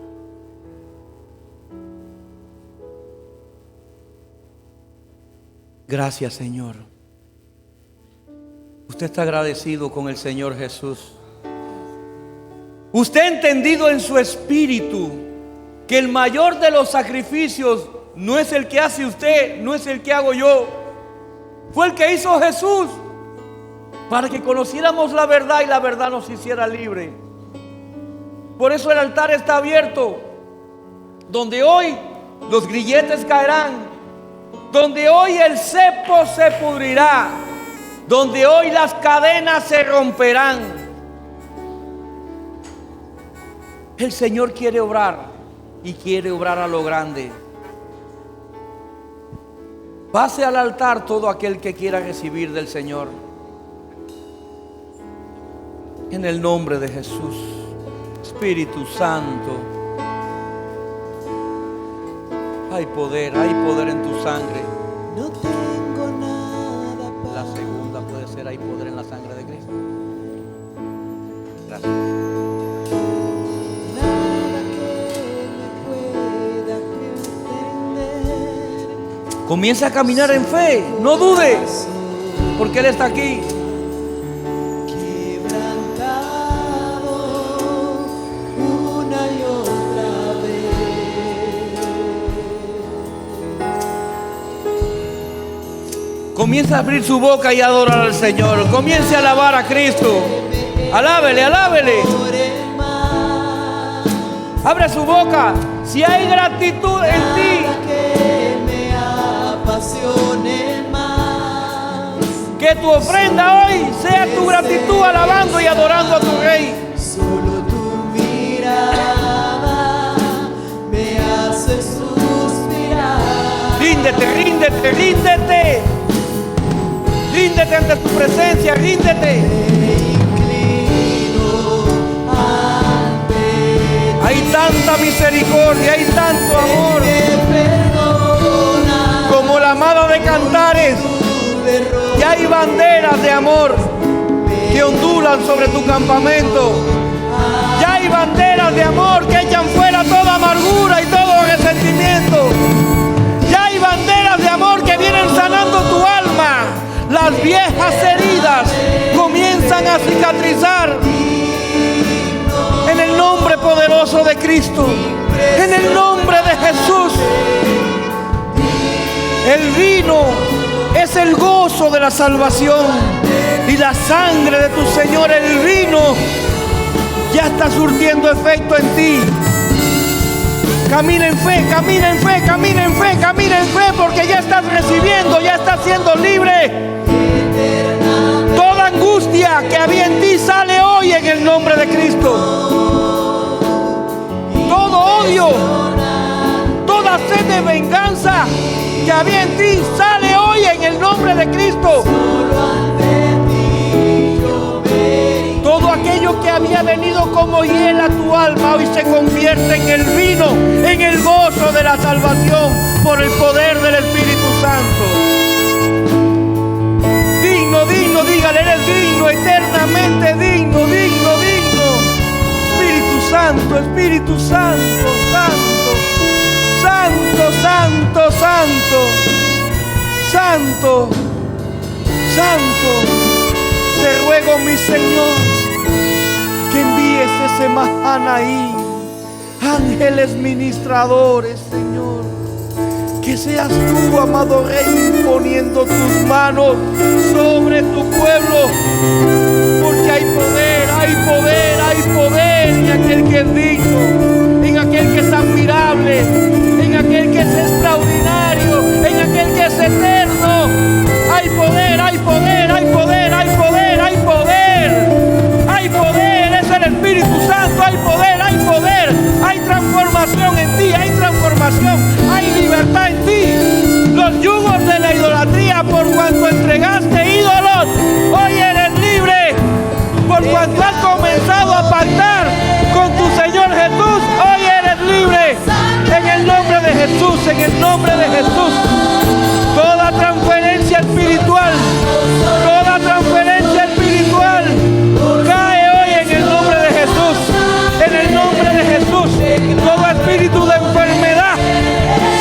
Gracias, Señor. Usted está agradecido con el Señor Jesús. Usted ha entendido en su espíritu que el mayor de los sacrificios no es el que hace usted, no es el que hago yo. Fue el que hizo Jesús, para que conociéramos la verdad y la verdad nos hiciera libre. Por eso el altar está abierto, donde hoy los grilletes caerán, donde hoy el cepo se pudrirá, donde hoy las cadenas se romperán. El Señor quiere obrar, y quiere obrar a lo grande. Pase al altar todo aquel que quiera recibir del Señor. En el nombre de Jesús. Espíritu Santo, hay poder en tu sangre. No tengo nada para La segunda puede ser: hay poder en la sangre de Cristo. Gracias. nada que me pueda entender. Comienza a caminar en fe, no dude, porque Él está aquí. Quebrantado una y otra vez. Comienza a abrir su boca y a adorar al Señor. Comience a alabar a Cristo. Alábele, alábele. Por el mar, Abre su boca. Si hay gratitud en ti, nada que me apasione más. que tu ofrenda hoy sea tu gratitud, alabando y adorando a tu Rey. Solo tu mirada me hace suspirar. Ríndete, ríndete, ríndete. Ríndete ante tu presencia, ríndete. Me inclino ante Hay tanta misericordia, hay tanto amor. que perdona Como la amada de Cantares, tu derrota. y hay banderas de amor que ondulan sobre tu campamento. Ya hay banderas de amor que echan fuera toda amargura y todo resentimiento. Ya hay banderas de amor que vienen sanando tu alma. Las viejas heridas comienzan a cicatrizar. En el nombre poderoso de Cristo, en el nombre de Jesús. El vino es el gozo de la salvación, y la sangre de tu Señor, el vino, ya está surtiendo efecto en ti. Camina en fe, camina en fe, camina en fe, camina en fe, porque ya estás recibiendo, ya estás siendo libre. Toda angustia que había en ti sale hoy en el nombre de Cristo. Todo odio, toda sed de venganza que había en ti sale hoy en el nombre de Cristo. Todo aquello que había venido como hiel a tu alma hoy se convierte en el vino, en el gozo de la salvación por el poder del Espíritu Santo. Digno, digno, dígale, eres digno, eternamente digno, digno, digno. Espíritu Santo, Espíritu Santo, Santo, Santo, Santo, Santo, Santo, Santo. Te ruego, mi Señor, que envíes ese Mahanaí, ángeles ministradores, Señor, Que seas tú, amado Rey, imponiendo tus manos sobre tu pueblo. Porque hay poder, hay poder, hay poder en aquel que es digno, en aquel que es admirable, en aquel que es extraordinario, en aquel que es eterno. Hay poder, hay poder, hay poder, hay poder, hay poder. Hay poder, es el Espíritu Santo, hay poder, hay poder. Hay transformación en ti, hay transformación, hay libertad en ti. Los yugos de la idolatría, por cuanto entregaste ídolos, hoy eres libre. Por cuanto has comenzado a pactar con tu Señor Jesús, hoy eres libre. En el nombre de Jesús, en el nombre de Jesús. Toda transferencia espiritual, toda transferencia espiritual cae hoy en el nombre de Jesús. En el nombre de Jesús. Todo espíritu de enfermedad,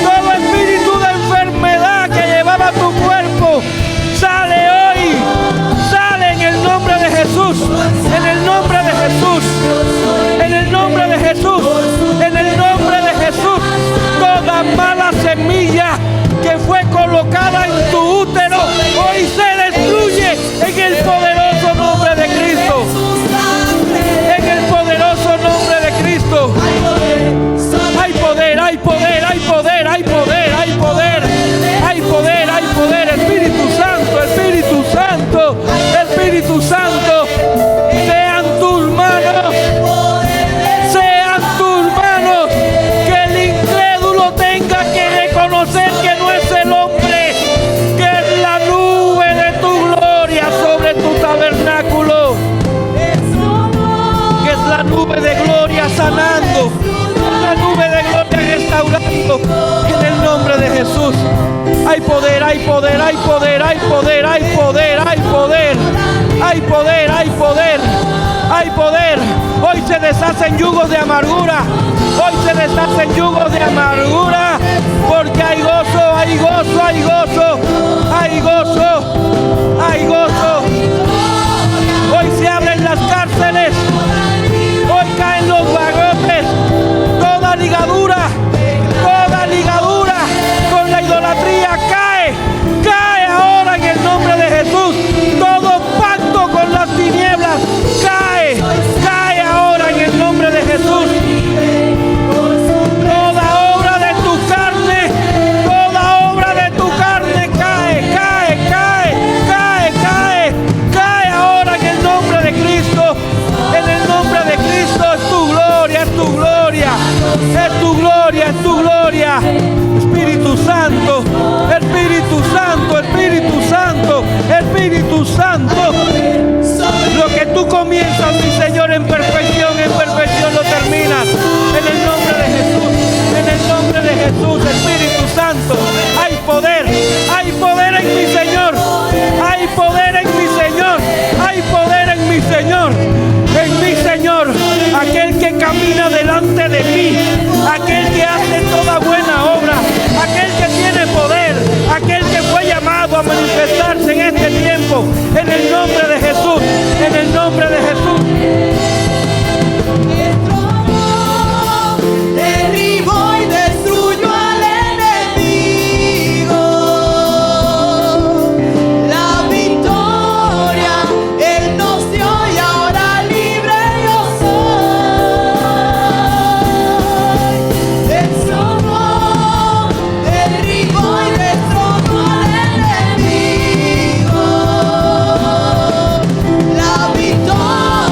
todo espíritu de enfermedad que llevaba tu cuerpo, sale hoy. Sale en el nombre de Jesús. En el nombre de Jesús. En el nombre de Jesús. En el nombre de Jesús. Toda mala semilla que fue colocada en tu útero, hoy se destruye en el poderoso nombre de Cristo. En el poderoso nombre de Cristo. Hay poder, hay poder, hay poder, hay poder, hay poder. Hay poder, hay poder. Espíritu Santo, Espíritu Santo, Espíritu Santo. Sean tus manos. Sean tus manos. Que el incrédulo tenga que reconocer que no es el hombre, que es la nube de tu gloria sobre tu tabernáculo, que es la nube de gloria sanando, la nube de gloria restaurando. En el nombre de Jesús. Hay poder, hay poder, hay poder, hay poder, hay poder, hay poder, hay poder, hay poder, hay poder. Hoy se deshacen yugos de amargura. Hoy se deshacen yugos de amargura. Porque hay gozo, hay gozo, hay gozo, hay gozo, hay gozo. Hoy se abren las cárceles. Hoy caen los barrotes. Toda ligadura con la idolatría cae. Cae ahora en el nombre de Jesús. Todo pacto con las tinieblas cae. Cae ahora en el nombre de Jesús. Toda obra de tu carne, toda obra de tu carne cae, cae, cae, cae, cae, cae ahora en el nombre de Cristo. En el nombre de Cristo es tu gloria, es tu gloria, es tu gloria, es tu gloria. Espíritu Santo, Espíritu Santo, Espíritu Santo, Espíritu Santo. Lo que tú comienzas, mi Señor, en perfección lo terminas. En el nombre de Jesús, en el nombre de Jesús, Espíritu Santo. Hay poder en mi Señor. Hay poder en mi Señor. Hay poder en mi Señor. En mi Señor, aquel que camina delante de mí, aquel que hace toda buena obra, aquel que tiene poder, aquel que fue llamado a manifestarse en este tiempo. En el nombre de Jesús, en el nombre de Jesús. Derribo y destruyo al enemigo. La victoria Él nos dio y ahora libre yo soy. Destrono, derribo y destrono al enemigo. La victoria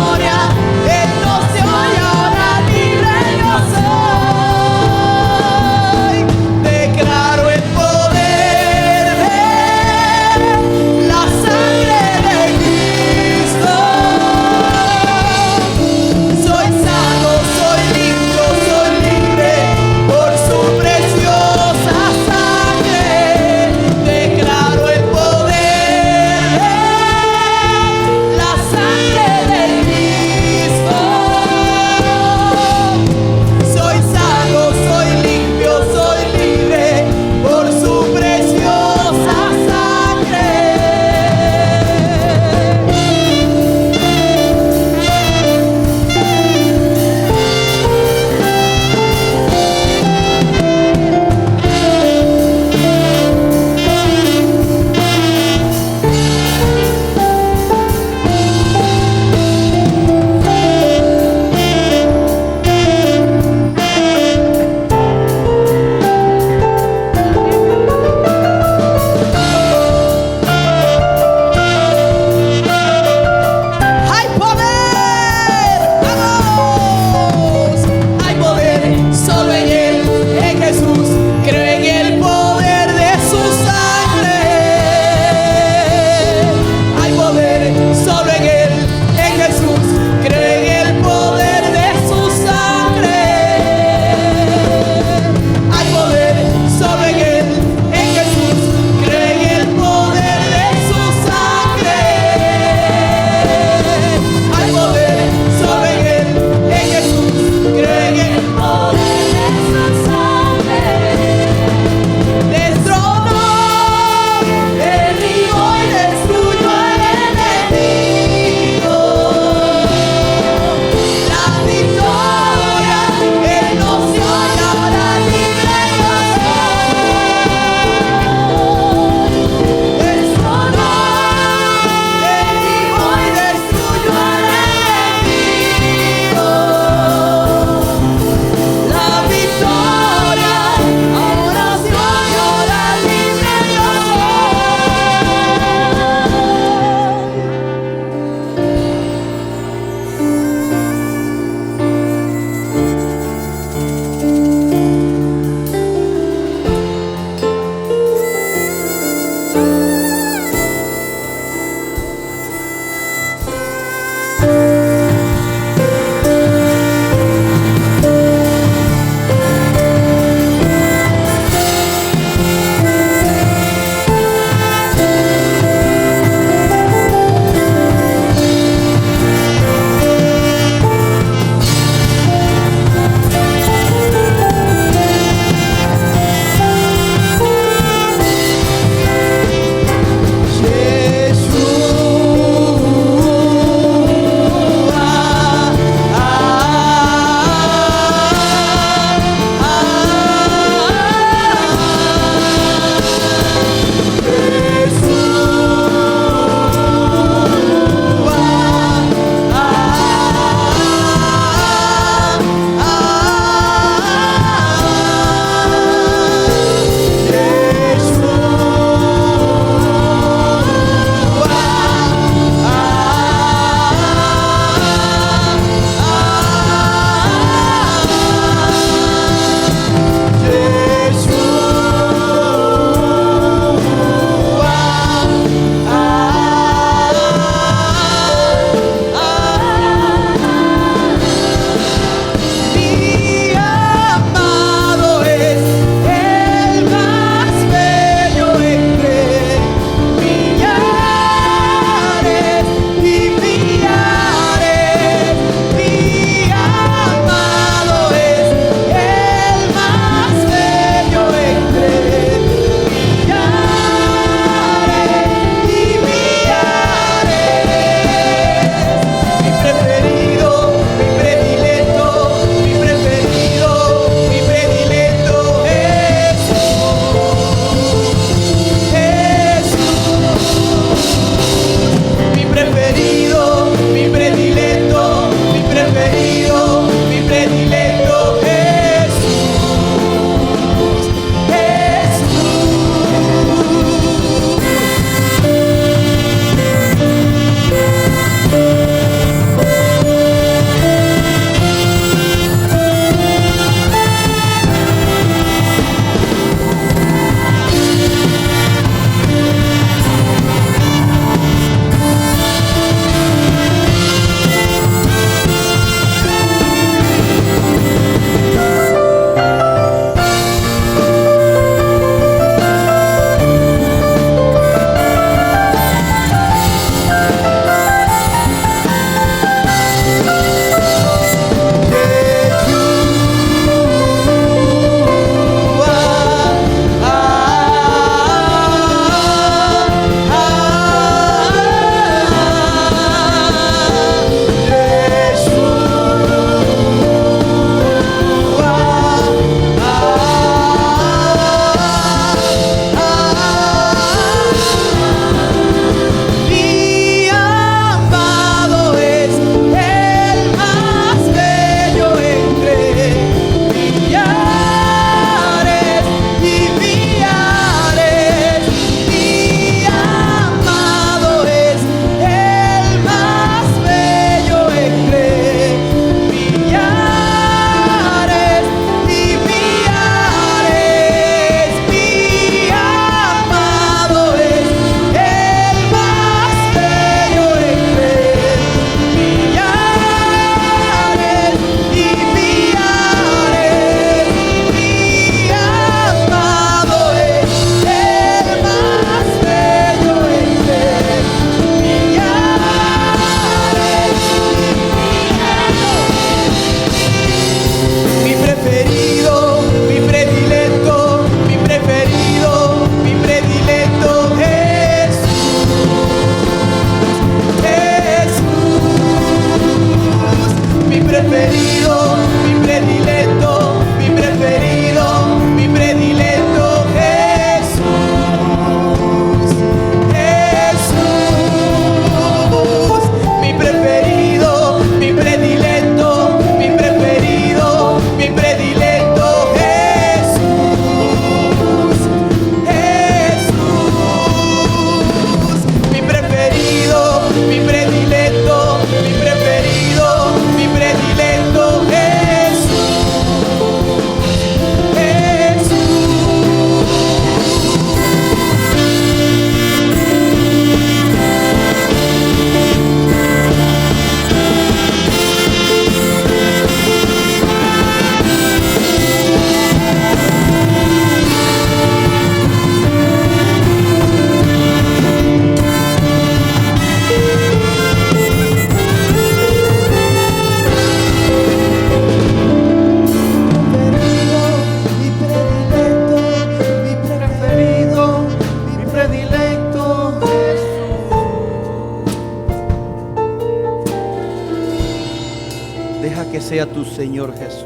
sea tu Señor Jesús.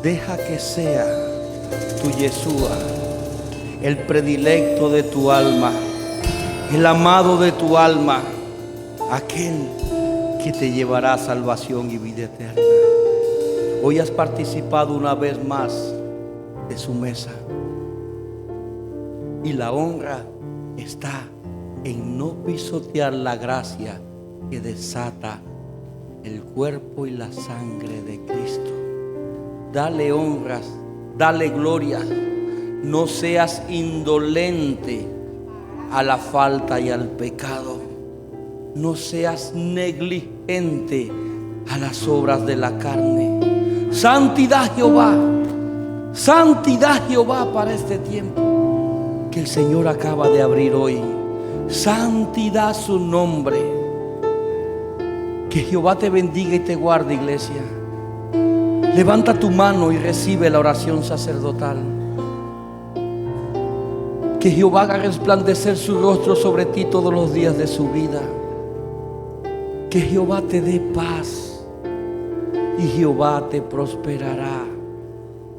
Deja que sea tu Yeshua, el predilecto de tu alma, el amado de tu alma, aquel que te llevará a salvación y vida eterna. Hoy has participado una vez más de su mesa, y la honra está en no pisotear la gracia que desata el cuerpo y la sangre de Cristo. Dale honras, dale gloria. No seas indolente a la falta y al pecado. No seas negligente a las obras de la carne. Santidad Jehová para este tiempo que el Señor acaba de abrir hoy. Santidad su nombre. Que Jehová te bendiga y te guarde, iglesia. Levanta tu mano y recibe la oración sacerdotal. Que Jehová haga resplandecer su rostro sobre ti todos los días de su vida. Que Jehová te dé paz y Jehová te prosperará.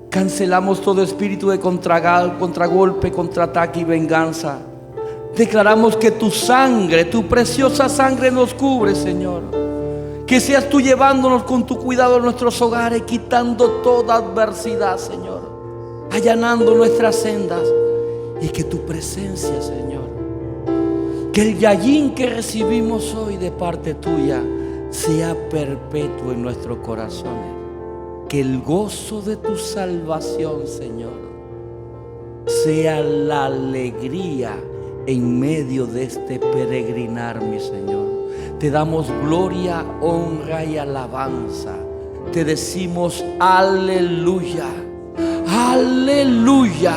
Cancelamos todo espíritu de contragolpe, contraataque y venganza. Declaramos que tu sangre, tu preciosa sangre nos cubre, Señor. Que seas tú llevándonos con tu cuidado a nuestros hogares, quitando toda adversidad, Señor, allanando nuestras sendas. Y que tu presencia, Señor, que el yayín que recibimos hoy de parte tuya sea perpetuo en nuestros corazones. Que el gozo de tu salvación, Señor, sea la alegría en medio de este peregrinar, mi Señor. Te damos gloria, honra y alabanza. Te decimos aleluya, aleluya.